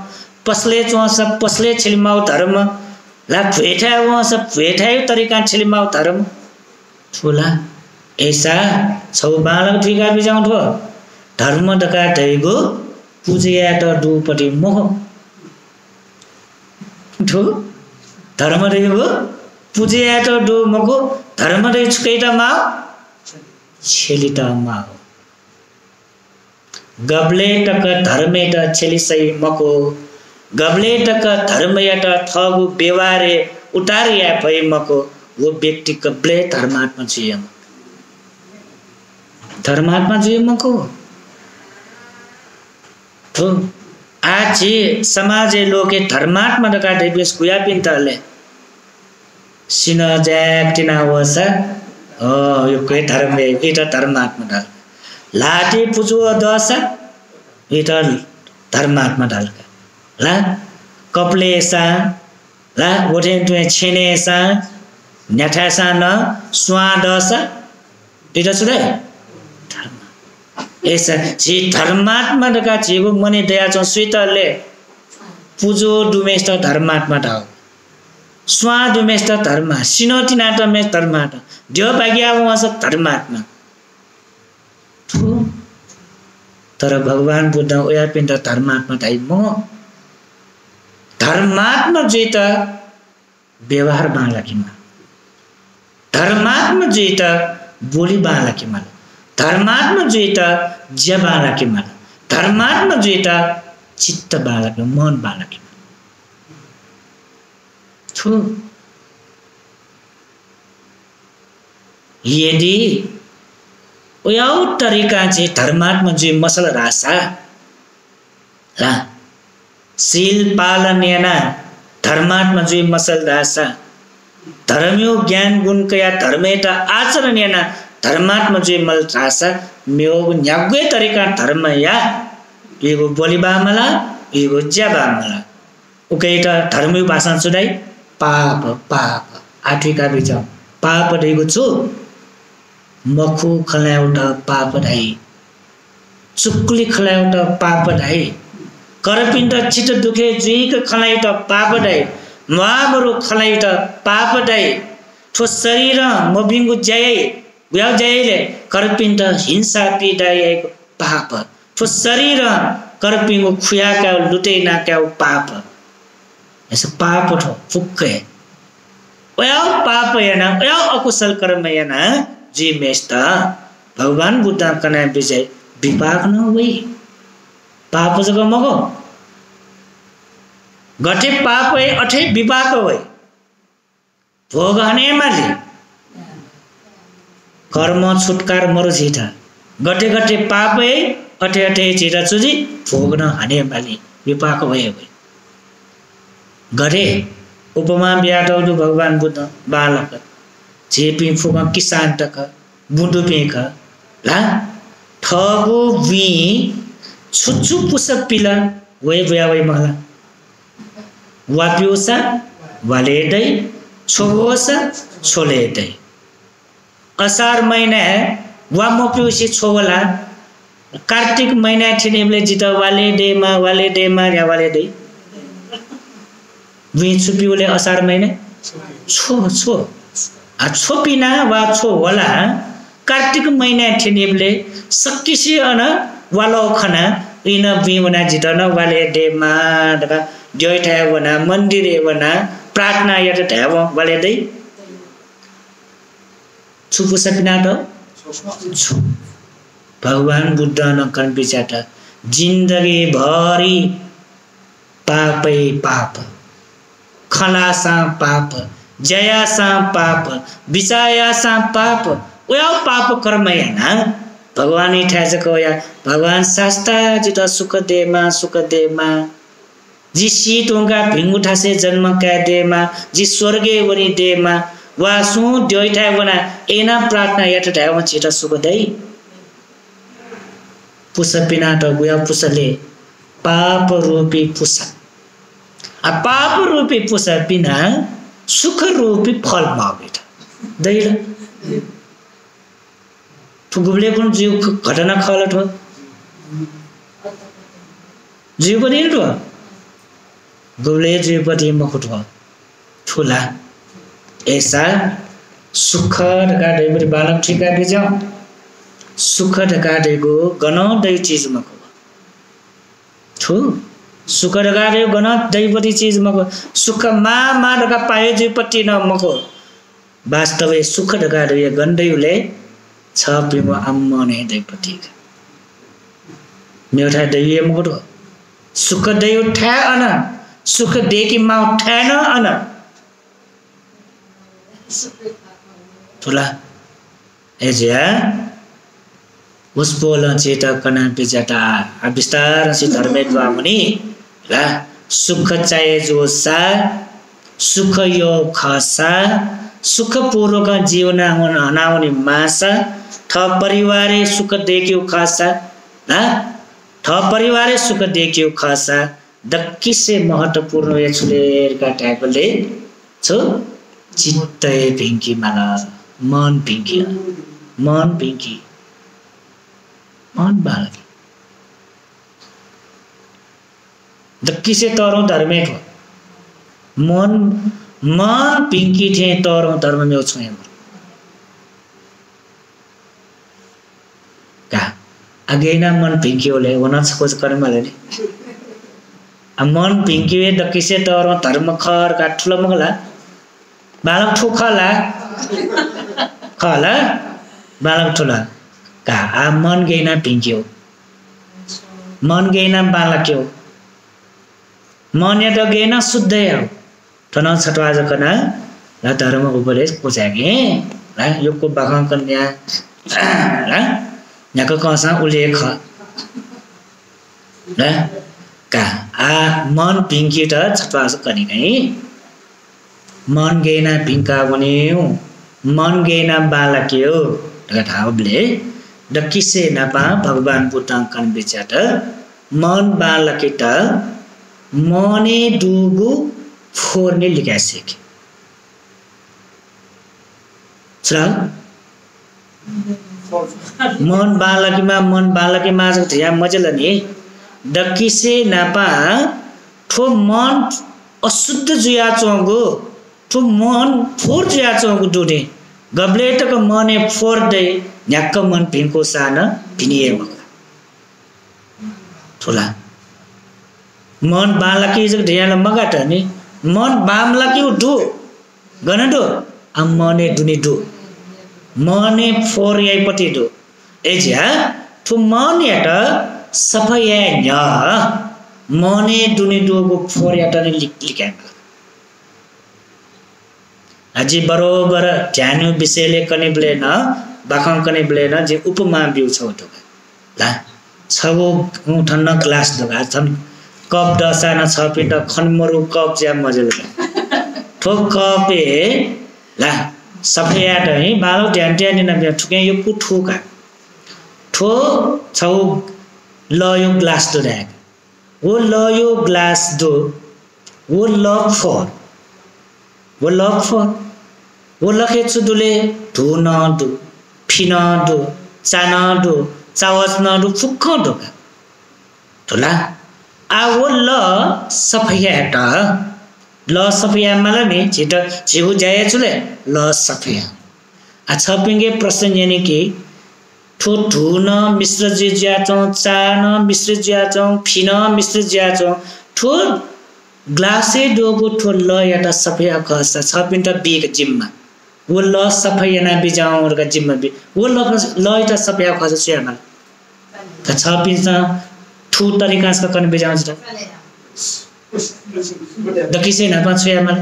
पसले चोस पसले छेली माउ धर्म ला भेठा वस भेठायो तरिका छेली माउ धर्म ठुला ऐसा छौ बालक ठिका बिजाउ थो धर्म दका दैगो पूजया त दुपटी मोह ठु धर्म दैगो पूजया त दु मको धर्म दै छुकै त मा छेली त मा गबले टक धर्मे त छेली सही मको गबले टक धर्म या त ठगु व्यवहारे उतारिया भई मको वो व्यक्ति कबले धर्मात्मा जियम धर्मात्मा जियमको तो आज समाज लोके धर्मात्मा दका देवेश कुया पिन्तले सिन ज्याक्टिना वस यो के धर्म एटा धर्मात्मा दल लाटे पुजो दस एटा धर्मात्मा दल ला कपलेसा ला ओठे तुए छेनेसा न्याठासा न स्वादस एटा छुदै ऐसा छि धर्मात्मा दका छिगो मने दया छ स्वीतले पुजो दुमेष्ट धर्मात्मा ढाउ स्वा दुमेष्ट धर्म सिनोति नाट मे धर्माट जो भाग्या वस धर्मात्मा तर भगवान बुद्ध ओया पिण्ड धर्मात्मा ढाइ म धर्मात्मा जित व्यवहार बाला किमा धर्मात्मा जित बोली बाला किमा धर्मात्मा जुइता ज्या बाला के माला धर्मात्मा जुइता चित्त बाला के मन बाला के छु यदि उयाउ तरीका चाहिँ धर्मात्मा जुइ मसल रासा ला शील पालन याना धर्मात्मा जुइ मसल रासा धर्मियो ज्ञान गुण कया धर्मेटा आचरण याना धर्मात्मा जुइ मल रासा म्यो न्यागुए तरीका धर्म या इगो बोली बामला इगो ज्या बामला उकेटा धर्मियो भाषा सुनाई पाप पाप आठवीका बिच पाप देगो छु मखु खलाउटा पाप धाई चुक्ली खलाउटा पाप धाई करपिण्ड चित दुखे जुइक खलाउटा पाप धाई महाबरु खलाउटा पाप धाई ठो शरीर मबिंगु जय व्या जयले करपिण्ड हिंसा पीडाएको पाप ठो शरीर करपिंगु खुयाका लुटे नाका पाप ऐसे पाप ठो फुक्के ओया पाप याना ओया अकुशल कर्म याना जी मेस्ता भगवान बुद्ध कना विजय विपाक न हुई पाप जगह मगो गठे पाप है अठे विपाक हुई भोग हने माली कर्म छुटकार मरो झीठा गठे गठे पाप है अठे अठे झीठा चुजी भोग न हने माली विपाक हुई गठे उपमा ब्याटौदु भगवान बुद्ध बालक जेपी फुमा किसान तक बुंडु पेख ला ठगु वी छुछु पुस पिला वे वे महला वापियोसा वालेदै छोवोसा छोलेदै असार महिना वा मोपियोसी छोवला कार्तिक महिना ठिनेले जित वाले डेमा या वालेदै वी छुपियोले असार महिना छो छो आ छोपिना वा छो होला कार्तिक महिना ठिनेबले सक्किसी अन वालो खना इन बिवना जितन वाले डेमा दका जोइठा वना मन्दिरे वना प्रार्थना यत ढाव वाले दै छुपु सपिना त छु भगवान बुद्ध न कन बिचाटा जिन्दगी भरि पापै पाप खलासा पाप जयासा पाप विचायासा पाप ओया पाप कर्म याना भगवान इठाजको या भगवान शास्ता जित सुख देमा जी सीटोंगा भिंगुठा से जन्म का देमा जी स्वर्गे वनी देमा वा सु द्योइठा वना एना प्रार्थना यत ढाव छिटा सुख दै पुस पिना त गुया पुसले पाप रूपी पुस आ पाप रूपी पुस पिना सुख रूपी फल मागेट दैल ठुगुबले पनि जीव घटना खलट हो जीव पनि हो गुबले जीव पनि मखुट हो ठुला ऐसा सुख ढकाडे पनि बालक ठिका बिज सुख ढकाडेको गन दै चीज मको छु सुख ढकाडे गन दै पनि चीज मको सुख मा ढका पाए जीवपट्टि न मको वास्तव सुख ढकाडे गन्दैले छ पिमो आम्मने दैपट्टि मेउठा दैए मको सुख दै उठा अन सुख देखि मा उठा न अन ठुला एजिया उसपोल चेता कना पिजाटा विस्तार से धर्मे द्वामुनि ला सुख चाहे जो सा सुख यो खासा सुख पूर्वक जीवन हनाउने मासा ठ परिवारे सुख देख्यो खासा ला ठ परिवारे सुख देख्यो खासा दक्की से महत्वपूर्ण यछुलेरका ट्यागले छ चित्त भिंकी माला मन भिंकी मन बालकी दक्की से तरो धर्मे मन पिंकी थे तरो धर्म में छु का अगेना मन पिंकी होले वना खोज कर्म ले मन पिंकी वे दक्की से तरो धर्म खर का ठुलो मगला बालक ठुखला खला बालक ठुला का आ मन गेना पिंक्यो मन गेना बालक्यो मन या त गेना शुद्धय हो तन छटो आज कना र धर्म उपदेश पुछागे र योको बाखं कन्या र यहाँको कसा उल्लेख र का आ मन पिंकी त छटो आज कनि गई मन गेना पिंका बन्यो मन गेना बालक्यो ढाउले द किसे नपा भगवान बुद्ध कन बिचाट मन बालकिट मने डुगु फोर्ने लिकासेक छ मन बालकीमा ध्या मजल नि द किसे नपा ठो मन अशुद्ध जुया चोगु ठो मन फोर जुया चोगु डुडे गब्लेटको मने फोर्दै न्याक्क मन पिनको साना पिनिए मगा ठोला मन बालकी जग ढ्याला मगाट नि मन बामलकी डु गनडो आ मने दुनी डु मने फोर याइपटी डु एज्या ठु मन याट सफया न्या मने दुनी डुगु फोर याट नि लिक्या अझै बरोबर ध्यान विषयले कने ब्लेन बाखं कने ब्लेन जे उपमा बिउ छ तो ला छगो ठन्न ग्लास दगा छन कप दसाना छ पिट खनमरु कप ज्या मजल ठोक कपे ला सफया दही बालो ध्यान ध्यान न बे ठुके यो कुठुका ठो छौ ल यो ग्लास दो रे वो ल यो ग्लास दो वो लभ फर वो लभ फर वो लखे चुदुले धु न दु फिन दु चान दु चावस न दु फुक्ख ढोका ठोला आ वो ल सफया टा ल सफया मला नि छिट छिगु जाय छुले ल सफया आ छपिंगे प्रश्न यानी कि ठो धुन मिश्र जे ज्याचौ चान मिश्र ज्याचौ फिन मिश्र ज्याचौ ठो ग्लासे डोगो ठो ल याटा सफया खस छपिन त बी के जिम्मा वो ल सफया ना बिजाउ र का जिम्मा बी वो ल याटा सफया खस छ्यामा त छपिन त ठु तरिका से कन बिजाउ छ द किसे ना पाछ छ्यामा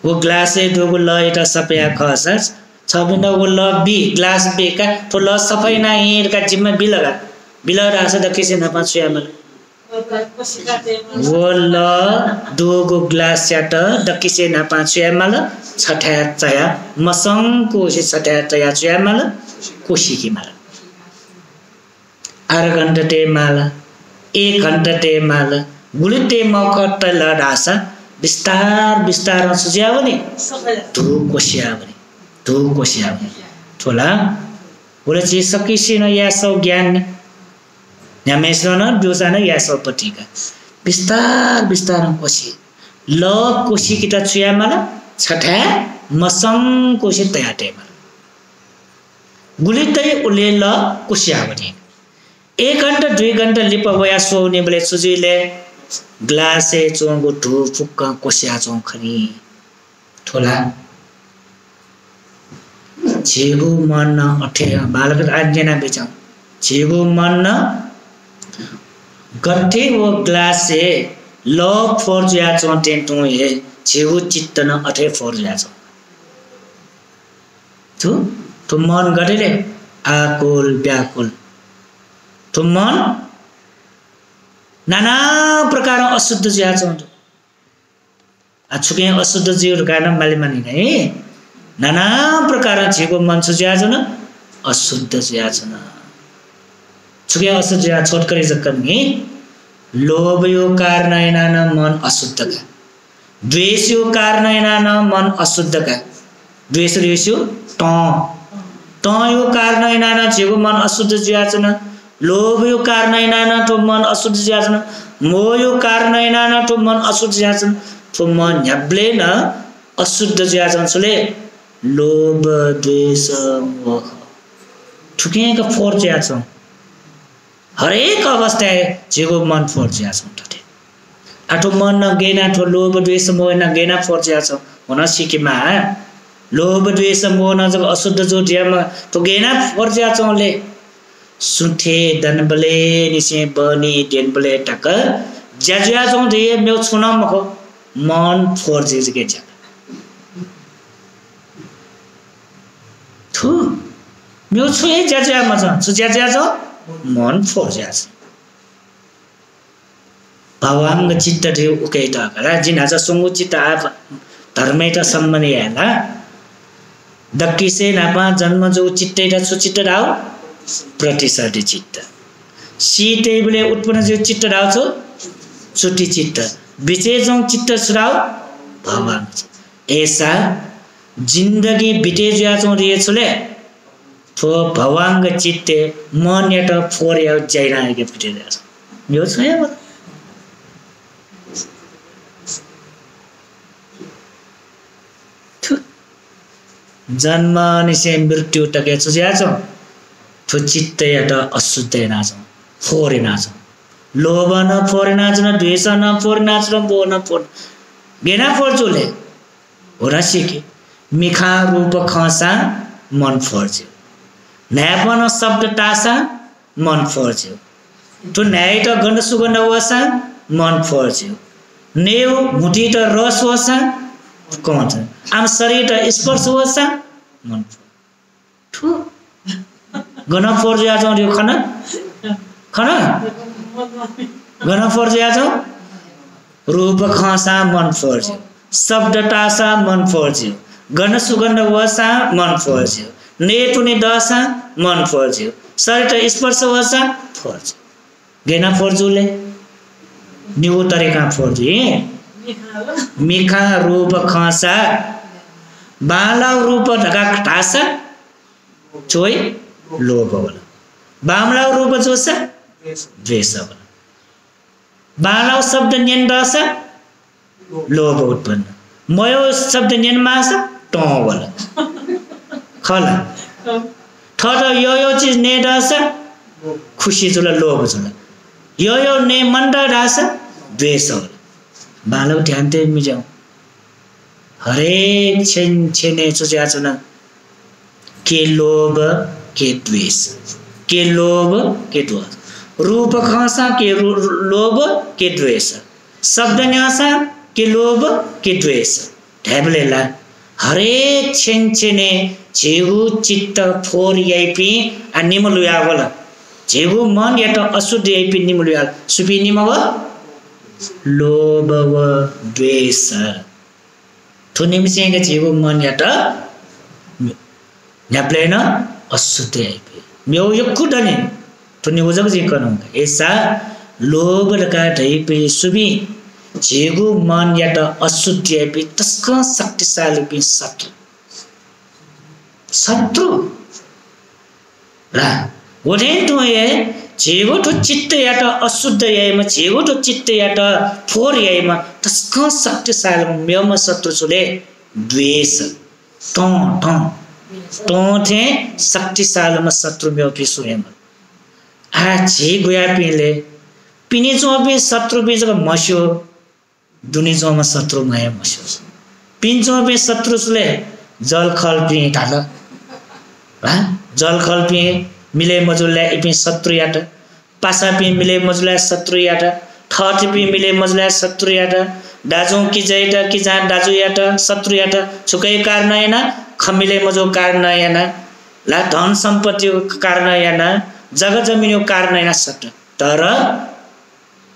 वो ग्लासे डोगो ल याटा सफया खस छबिन वो ल बी ग्लास बी का तो ल सफाई ना हीर का जिम्मा बिला रास द किसे ना पाछ छ्यामा वो ल डोगो ग्लास याट द किसे ना पाछ छ्यामा छठा चया मसंको से छठा चया छ्यामा कोशी की माला 8 घण्टा टे माला 1 घण्टा टे माला गुलिते मकट ल रासा विस्तार विस्तार सुझ्याव नि धु कोस्यावनि धु कोस्यावनि ठोला बोले छि सकिसिन या सौ ज्ञान न्यामेसन जोसान या सौ पटिका विस्तार विस्तार कोसी ल कोसी किता छ्यामाला छठा मसं कोसी तयाटेमा गुलितै उले ल कोस्यावनि 1 घण्टा 2 घण्टा लिप वया सोउने बोले सुजिले ग्लासे चोंगो धु फुक्का कोस्या चों खनी ठोला जेगो मन अठे बालक आज्ञा बेचाऊ जेगो मन गठे वो ग्लासे ल फोर ज्या चों टेंटो हे जेगो चित्त न अठे फोर ज्या चों तो मन गठेले आकुल व्याकुल तो मन नाना प्रकार अशुद्ध ज्या चों अछुके अशुद्ध जीव कारण माले मानि नै नाना प्रकार जेको मन सुज्या छ न अशुद्ध ज्या छ न छुके अशुद्ध ज्या छोटकरी जक्कनी लोभ यो कारण हैन मन अशुद्ध का द्वेष यो कारण हैन मन अशुद्ध का द्वेष रेस्यो त यो कारण हैन जेको मन अशुद्ध ज्या छ न लोभ यो कारण हैन तो मन अशुद्ध ज्या छ न मोह यो कारण हैन तो मन अशुद्ध ज्या छ तो मन न्याब्ले न अशुद्ध ज्या छले लोभ द्वेष मोह ठुके का फोर ज्या छ हरेक अवस्था जेको मन फोर ज्या छ आठो मन न गेना ठो लोभ द्वेष मोह न गेना फोर ज्या छ होना सिकिमा लोभ द्वेष मोह न जब अशुद्ध जो ढियामा तो गेना फर्जा चौले सुठे दनबले निसे बनी डेनबले टक ज्याज्या चौ ढिए म्यो छुना मको मन फर्जे के जा थु म्यो छुए ज्याज्या म छ ज्याज्या छ मन फर्जा छ भावांग चित्त ढे उकेटा करा जिनाचा संगु चित्त आ धर्मेटा सम्मने हैला दक्किसे नापा जन्म जो चित्तेटा सुचित्त राव प्रतिशत चित्त सीटेबले उत्पन्न जो चित्त राव छ छुट्टी चित्त बिचे जो चित्त सुराव भावांग ऐसा जिंदगी बिते ज्या जो रिए छले तो भावांग चित्ते मन याटा फोर या जैना के बिते जा यो छ या जन्म निसे मृत्यु टके छुया छ तो चित्त याटा अशुद्ध ना छ फोरे ना छ लोभ न फोरे ना छ द्वेष न फोरे ना छ मोह न फोर गेना फोर चोले होरा सिके मिखा रूप खसा मन फोर्ज्यो न्यापन शब्द टासा मन फोर्ज्यो तो न्याय त गन्ध सुगन्ध वसा मन फोर्ज्यो नेउ मुठी त रस वसा कोंत आम शरीर त स्पर्श वसा मन ठु गन फोर्ज्या छ यो खना खना गन फोर्ज्या छ रूप खसा मन फोर्ज्यो शब्द टासा मन फोर्ज्यो गन सुगन्ध वसा मन फोर्ज्यो नेतुने दशा मन फोर्ज्यो शरीर स्पर्श वसा फोर्ज्यो गेना फोर्जुले न्यू तरिका फोर्जी मिखा रूप खसा बाला रूप ढका ठासा चोय लोभ होला बामला रूप जोसा द्वेष होला बाला शब्द न्यन्दस लोभ उत्पन्न मयो शब्द न्यन्मास टो होला खला थर यो चीज ने दस खुशी जुल लोभ जुल यो ने मंड रास द्वेष होला बालो ध्यान दे मिजाऊ हरेक छेने सोचा चुना के लोभ के द्वेष के लोभ के द्वेष रूप खसा के लोभ के द्वेष शब्द न्यासा के लोभ के द्वेष ढेबलेला हरेक छेने झेगु चित्त फोर याइपी आ निमलुया वाला झेगु मन या तो अशुद्ध याइपी निमलुया सुपी निमव लोभ व द्वेष तो निमसेंगे झेगु मन या तो न्याप्लेन अशुद्ध याइपी म्यो यक्कु डने तो निवजक जी करूंगा ऐसा लोभ का ढाइपी सुबी झेगु मन या तो अशुद्ध याइपी तस्का शक्तिशाली भी शत्रु रा वोडे तो ये झेगु तो चित्त या तो अशुद्ध याइ म झेगु तो चित्त या तो फोर याइ म तस्का शक्तिशाली म्यो म शत्रु सुले द्वेष टो टो तो थे शक्तिशाली म शत्रु म्यो पिसु हेम आ झे गुया पिले पिने जो पे शत्रु पे जग मस्यो दुनी जो म शत्रु मय मस्यो पिन जो पे शत्रु सुले जल खल पि थाल हा जल खल पि मिले मजुला इपि शत्रु याट पासा पि मिले मजुला शत्रु याट ठट पि मिले मजुला शत्रु याट दाजु कि जैटा कि जा दाजु याट शत्रु याट छुकै कारण हैन खमिले मजो कारण हैन ला धन सम्पत्ति कारण हैन जग्गा जमिनको कारण हैन शत्रु तर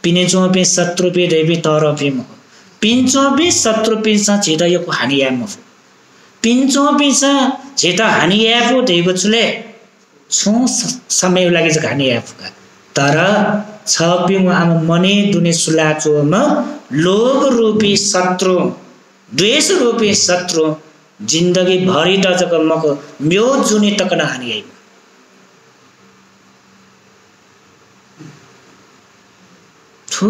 पिने जो पे शत्रु पे देवी तर पे म पिन्चो पे शत्रु पे छ छिदा यो हानि या म पिन्चो पे छ छिदा हानि या पो देको छुले छु समय लागि छ हानि या फुका तर छ पिउ आम मने दुने सुलाचो म लोभ रूपी शत्रु द्वेष रूपी शत्रु जिन्दगी भरि त जक मको म्यो जुनी तकन हानि आइ छु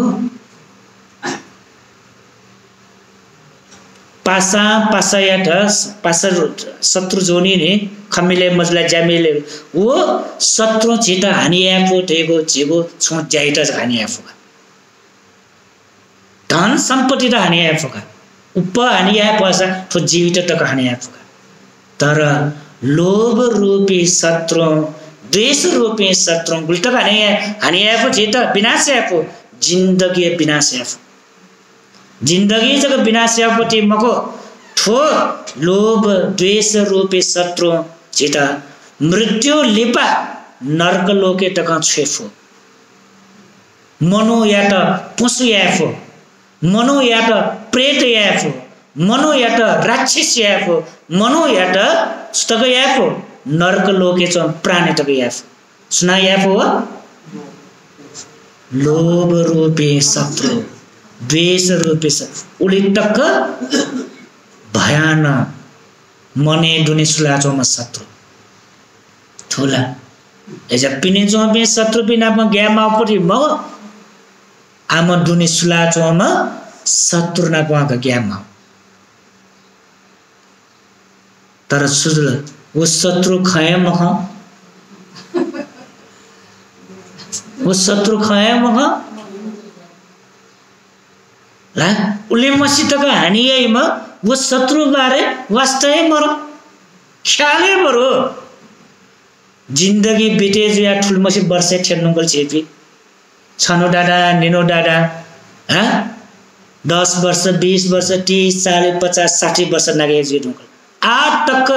पासा पासा या ढस पासा शत्रु जोनी ने खमिले मजला जामिले वो शत्रु छिटा हानि आफो टेको झेगो छु ज्याइटा हानि आफो धन सम्पत्ति त हानि आफो उप हानिया पैसा ठो जीवित टक हानिया पुगा तर लोभ रूपी शत्रु द्वेष रूपी शत्रु उल्टा हानिया पो जेता विनाश आफो जिन्दगी विनाश आफो जिन्दगी जग विनाश आफोटी मको ठो लोभ द्वेष रूपी शत्रु जेता मृत्यु लिपा नरक लोके टका छेफो मनो या त पशु याफो मनो या त प्रेत याफो मनो या त राक्षस याफो मनो या त स्तग याफो नरक लोके च प्राणी तक याफो सुना याफो हो लोभ रूपी शत्रु द्वेष रूपी शत्रु उली टक्क भयान मने दुनि सुलाचोमा शत्रु ठुला एजा पिने जो बे शत्रु बिना म ग्यामा उपरि म आम दुनि सुलाचोमा शत्रु ना क्वाका ग्यामा तर सुजल वो शत्रु खाए मख वो शत्रु खाए मख ला उले मसित का हानियै म वो शत्रु बारे वास्तै मरो ख्यालै मरो जिन्दगी बिते या ठुलमसी वर्ष ठेन्नुगल छेपी छनो डाडा निनो डाडा 10 वर्ष 20 वर्ष 30 40 50 60 वर्ष नागे जिनुगल आ टक्क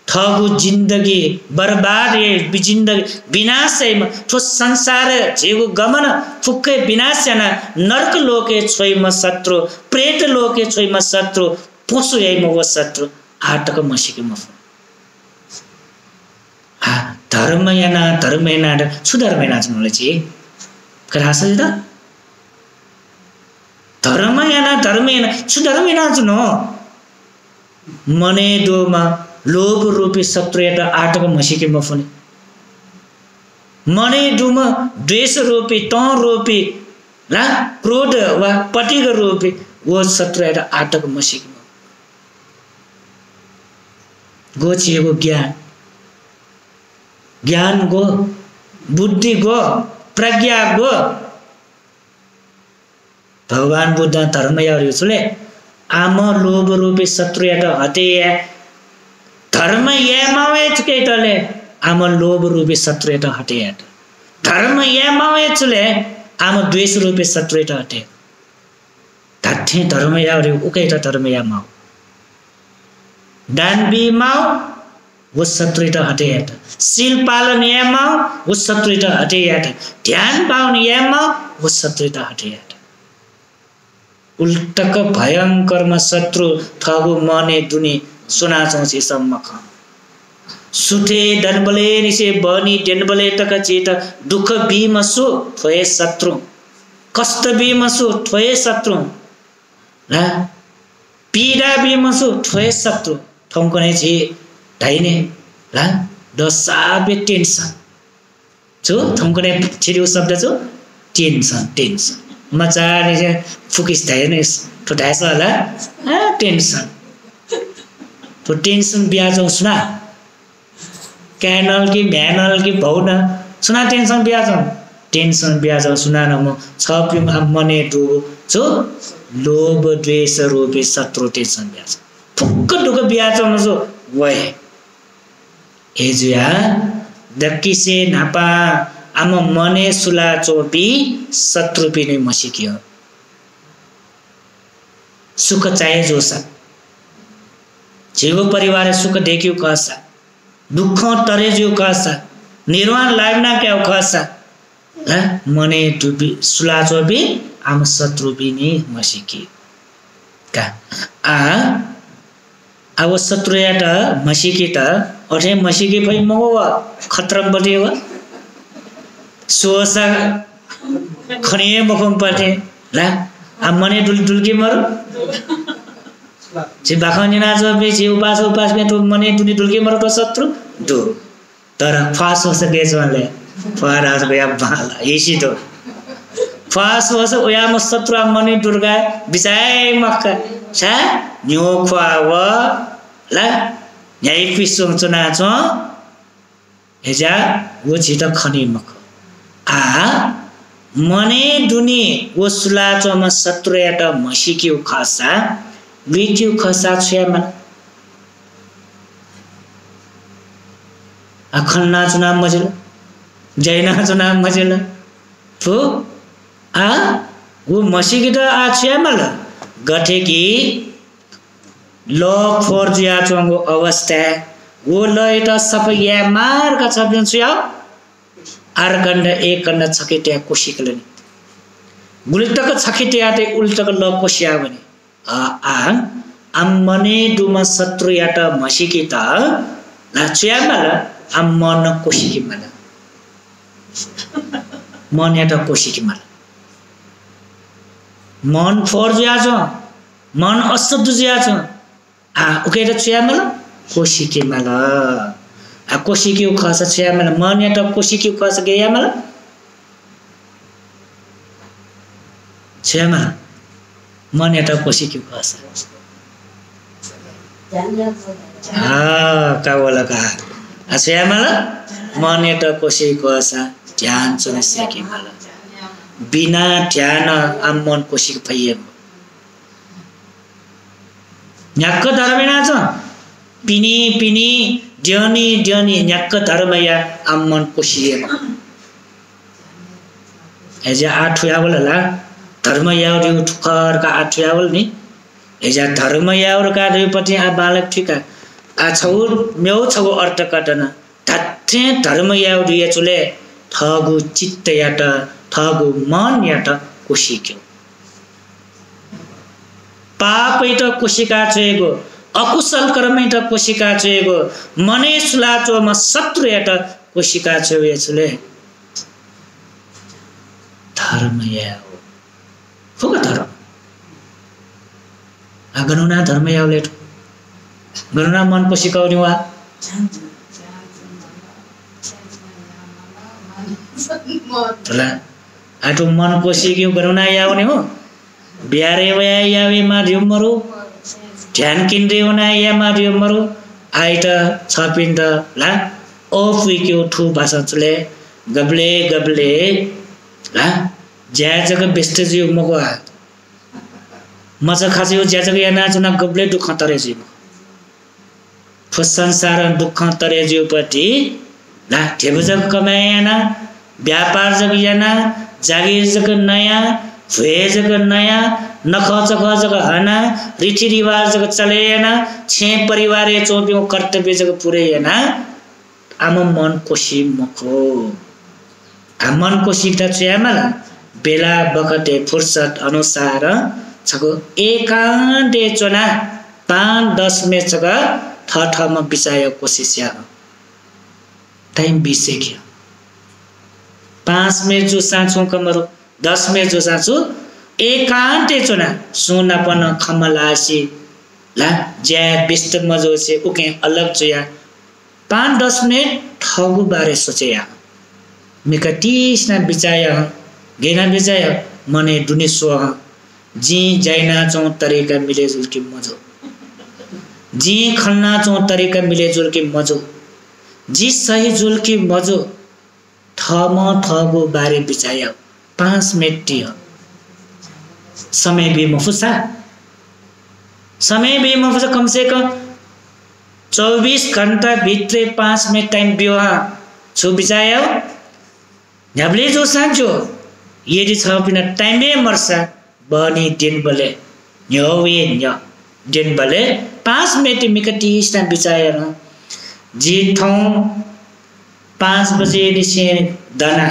ठगु जिन्दगी बर्बाद ये जिन्दगी विनाश है ठो संसार जेगु गमन फुक्कै विनाश जना नरक लोके छोइमा शत्रु प्रेत लोके छोइमा शत्रु पशु है म वो शत्रु आ टक्क मसिके म धर्मयाना सुधर्मयाना जुनले छि करास द धर्मयाना सुधर्मयाना जुनो मने दोमा लोभ रूपी शत्रु एटा आटक मसिके मफने मने दुम द्वेष रूपी त रूपी ला क्रोध वा पटिग रूपी वो शत्रु एटा आटक मसिके गोचिएको ज्ञान गो बुद्धि गो प्रज्ञा गो भगवान बुद्ध धर्मयाहरुले आम लोभ रूपी शत्रु एटा हटेया धर्म यामावे चुकेटले आम लोभ रूपी शत्रु एटा हटेया धर्म यामावे चुले आम द्वेष रूपी शत्रु एटा हटे धाथे धर्म याहरु उकेटा धर्म यामाव दान बिमाव वो शत्रु एटा हटेया शील पालन यामाव वो शत्रु एटा हटेया ध्यान पाउन यामाव वो शत्रु एटा हटेया उल्टक भयंकर म शत्रु ठगु मने दुनि सुना चौसी सम्मख सुठे दनबले निसे बनी डेनबले तक चेत दुख बीमसु थोए शत्रु कष्ट बीमसु थोए शत्रु ला पीडा बीमसु थोए शत्रु ठौकने छि धाइने ला दसाबे टेंशन जो ठौकने छिरिउ शब्द जो टेंशन मचाने से फुकिस धाइने ठोटास होला टेंशन तो टेंशन ब्याज सुना कैनल की मैनल की भौना सुना टेंशन ब्याज सुना न म छपि मने दु जो लोभ द्वेष रूपी शत्रु टेंशन ब्याज फुक्क दुख ब्याज न जो वय एजुया दक्किसे नापा आम मने सुला चोपी शत्रु पिने मसिकियो सुख चाहे जोसा जीव परिवार सुख देखियो कसा दुख तरे जो कसा निर्वाण लाग्ना क्या कसा मने टुपी सुला चोपी आम शत्रु पिने मसिकी का अब शत्रु याटा मसिकी त अठे मसिकी भई मगो खतरम बटे वा सोसा खनिए मखम पटे ला आ मने दुलकी मरो जे बाखनी ना जो बे जे उपास में तो मने दुलकी मरो तो शत्रु दो तर फास हो सके जले फारास गया बाल एसी तो फास हो सके या म शत्रु मने दुर्गा बिचाय मक्का छ न्यो ख्वा व ला यही पिसो चना छ हेजा वो छिटा खनी मख मने दुनी वो सुलाचोमा शत्रु एटा मसिक्यो खासा वीडियो खसा छेमा अखन्ना चुनाव मजिल जैना चुनाव मजिल तो आ वो मसीगिटा आ छेमल गठे की लो फोर जिया चोंगो अवस्था वो लयटा सबै या मार्ग छ बिन्छु आरकण्ड एक कण्ड छकेट्या कोशिकलनि गुलितक छकेट्याते उल्टक ल कोशिया भने आ अम्मने दुमा शत्रु याटा मसिकिता लाछ्यामल अम्मन कोशिकी मल मन याटा कोशिकी मल मन फोर जिया छ मन अशुद्ध जिया छ आ उकेटा छ्यामल कोशिकी मल आ कोशिकी खस छ्यामल मन याटा कोशिकी खस गयामल छ्यामल मन याटा कोशिकी खस कावला का आ छ्यामल मन याटा कोशिकी खस ध्यान चुने सेकी मल बिना ध्यान मन कोशिकी भइए न्याक्क धर्मेना छ पिनी पिनी ड्यनी ड्यनी न्याक्क धर्मया आम्मन कोशिएमा एजा आठुयावल ला धर्मयाउरी ठुखरका आठुयावल नि एजा धर्मयाउरका दुईपट्टि आ बालक ठिका आ छौ मेउ छौ अर्थ कटन धत्थे धर्मयाउरी चुले ठगु चित्त याट ठगु मन याट कोशिक्यो पाप त कोशिका चेगो अकुशल कर्म त कोशिका चेगो मने सुलाचो म शत्रु यात कोशिका चेवे छले धर्म या हो धर्म अगनुना धर्म यावले गनुना मन कोशिकाउनी वा तला आटो मन कोशिक्यो गनुना याउने हो बिहारे वया यावे मार्यो मरो ध्यान केन्द्रे वना या मार्यो मरो आइट छपिन्द ला ओ फुक्यो ठु भाषा चले गबले गबले ला ज्या जग बेस्ट जियो मको मजा खाजियो ज्या जग या नाचुना गबले दुख तरे जियो ठो संसार दुख तरे जियो पति ला ठेबु जग कमायाना व्यापार जग याना जागीर जग नयाँ भुए जग नयाँ नखच जग हना रीति रिवाज जग चलेना छे परिवार चोप्यो कर्तव्य जग पुरेना आम मन कोशी मखो आ मन कोशी त छ्यामल बेला बखते फुर्सत अनुसार छको एकान्ते चोना 5-10 में छक ठठमा बिचाय कोशिश या टाइम बिसेक्यो 5 में जो साँचो कमरो 10 में जो साँचो एकान्ते चुना सुनापन खमलासी ला ज्या बिस्त मजो से उके अलग चुया 5-10 मिनट ठगु बारे सोचेया मेका तीसना बिचाया गेना बिचाया मने दुने सो जी जाइना चौ तरीका मिले जुल के मजो जी खन्ना चौ तरीका मिले जुल के मजो जी सही जुल के मजो ठम ठगु बारे बिचाया 5 मिनट दियो समय भी मफुसा कम से कम 24 घंटा भित्र 5 मिनट टाइम बियो छु बिचायो न्याब्ले जो सांचो यदि छ पिन टाइमे मर्सा बनी दिन बले न्योवे न्यो दिन बले 5 मिनट मिकटी स्टा बिचाएर जी ठौ 5 बजे निसे दना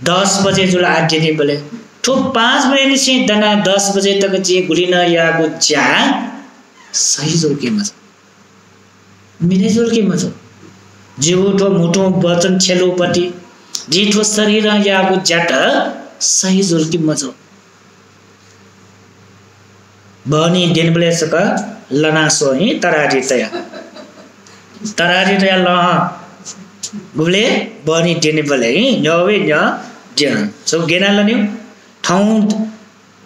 10 बजे जुल आदिने बले ठो 5 बजे निसे दना 10 बजे तक जे गुलिन या गुज्जा सही जुल के मज मिले जुल के मज जीव ठो मुटो वचन छेलोपटी जी ठो शरीर या गुज्जाट सही जुल के मज बनी दिन बले सक लना सोही तराजी तया ल गुले बनी दिन बले न्योवे न्यो ज्या सो गेना लन्यु ठाउँ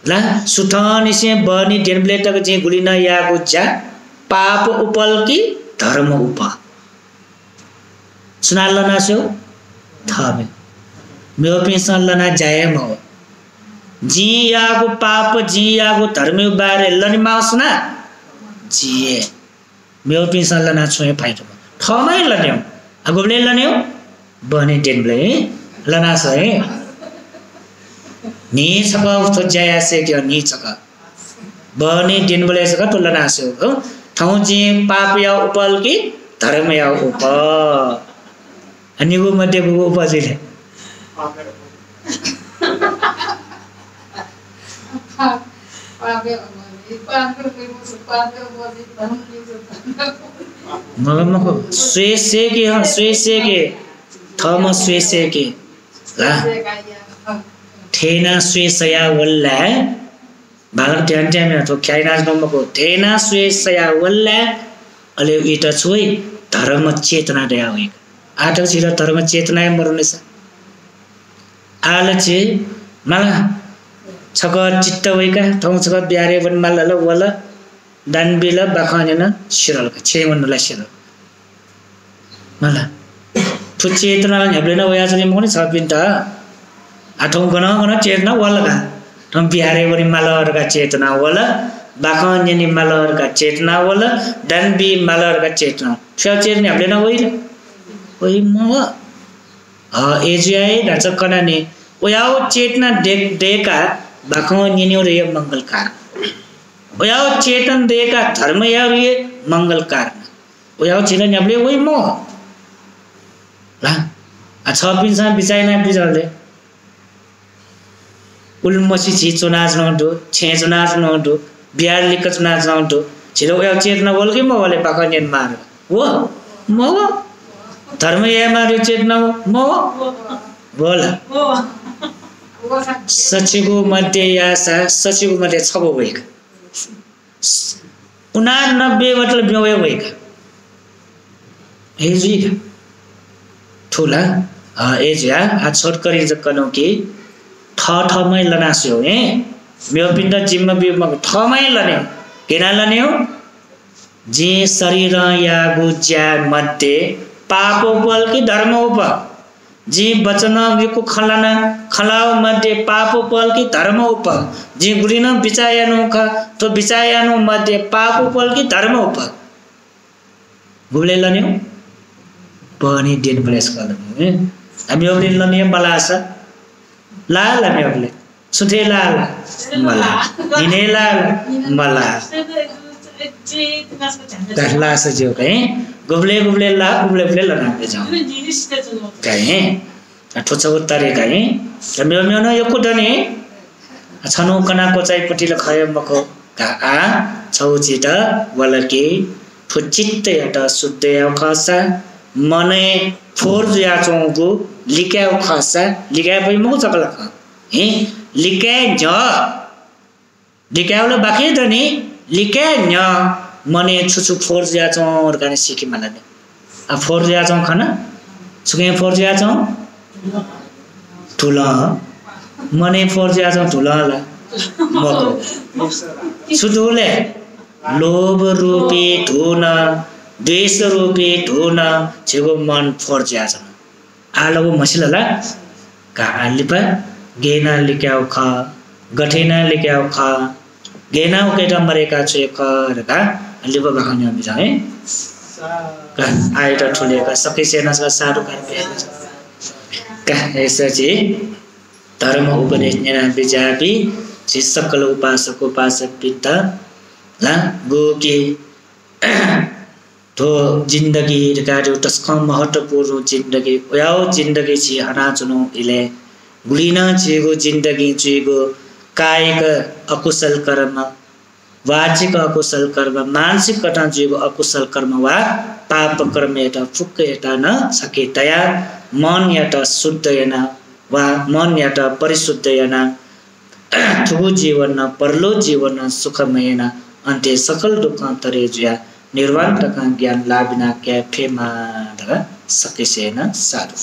ला सुठानी से बनी दिन बले तक जे गुलिना या गुज्जा पाप उपल की धर्म उप सुना लना सो थामे मेरो पेसा लना जाय म जी यागु पाप जी यागु धर्म बारे लनि मासना जिए मेउ पिसा लना छोए फाइटो ठमै लन्यौ अगुबले लन्यौ बने डेनब्ले लना सए नि छक तो जया से के नि छक बने डेनब्ले छक तो लना से हो ठाउँ जी पाप या उपल कि धर्म या उप अनिगु मध्ये गु उपजिले मगमको स्वेसे के थम स्वेसे के ला ठेना स्वेसया वल्ला बालक ध्यान ध्यान तो ख्याइनाज नमको ठेना स्वेसया वल्ला अले इटा छोइ धर्म चेतना दया होइ आटक छिरा धर्म चेतना मरुनेछ आलचे मला छक चित्त वैका ठौँ छक ब्यारे वन मल्ल वल दानबिल बाखनेन शिरल छेमनला शिरल मला ठु चेतना हेब्लेन वया चाहिँ मने छ पिन्ता आठौँ गन चेतना वलगा ठौँ ब्यारे वन मल्लहरुका चेतना वल बाखनेनि मल्लहरुका चेतना वल दानबि मल्लहरुका चेतना छ चेतना हेब्लेन वइ म एजिआई ढाचा कनाने ओयाओ चेतना देका बाखो निन्यो रे मंगलकार ओयाओ चेतन देका धर्म या रे मंगलकार ओयाओ चेतन याबले ओइ म ला आ छ पिनसा बिचाइना बिजले उल्मसी छि चुनाज नदो छे चुनाज नदो बिहार लिक चुनाज नदो छिलो ओयाओ चेतना बोलके म वाले बाखो निन मार वो म धर्म या मारे चेतना म बोल सचिगो मध्ये यासा सचिगो मध्ये छगो भएका 89 मतलब ब्योय भएका हेजी ठुला एजिया आ छोटकरी जकनो कि ठमै लनास्यो हे म्यो पिण्ड जिम्मा बिमा ठमै लने केना लने हो जे शरीर या गुज्या मध्ये पाप उपल कि धर्म उप जी वचन को खलाना खलाव मध्ये पाप उपल कि धर्म उप जी गुरिन बिचायनु ख तो बिचायनु मध्ये पाप उपल कि धर्म उप गुले लन्यौ पनि दिन प्लेस गर्नु हामी ओले लन्यौ बलास ला लन्यौले सुथे ला मला दिने ला मला कहला से जो कहे गुबले ला गुबले लना के जाओ कहे ठोचा उत्तरे कहे म्यो म्यो न यको दने छनु कना को चाहिँ पटिल खय मको का आ छौचित वलके फुचित यटा शुद्धय खसा मने फोर या चोगु लिक्याउ खसा लिक्या पइ मको चकल ख हे लिक्या ज लिक्याउले बाकी दने लिक्या न्य मने छुछु फोर या चो अर्गाने सिकी मालाने आ फोर या चो खाना छुके फोर या चो ठुला मने फोर या चो ठुला ला मको सुदुले लोभ रूपी धुन द्वेष रूपी धुन छेगो मन फोर या चो आलो मसिलला का आलिपा गेना लिक्याउ ख गठेना लिक्याउ ख गेना केटा मरेका छ खरका लिबो बाखन्या बिजा है का आइटा ठुलेका सकै सेनाका सारु कार्य का यसपछि धर्म उपदेश नेना बिजापि जे सकल उपासक उपासक पिता ला गोके तो जिंदगी रिगाडो तस्कम महत्वपूर्ण जिंदगी ओयाओ जिंदगी छि हना चुनो इले गुलिना छेगो जिंदगी छेगो कायिक अकुशल कर्म वाचिक अकुशल कर्म मानसिक कटा जीव अकुशल कर्म वा पाप कर्म एटा फुक्क एटा न सके तया मन एटा शुद्ध एना वा मन एटा परिशुद्ध एना ठुगु जीवन न परलो जीवन न सुखमय न अन्ते सकल दुख तरे जुया निर्वाण तका ज्ञान लाबिना क्याफेमा दगा सके सेना साधु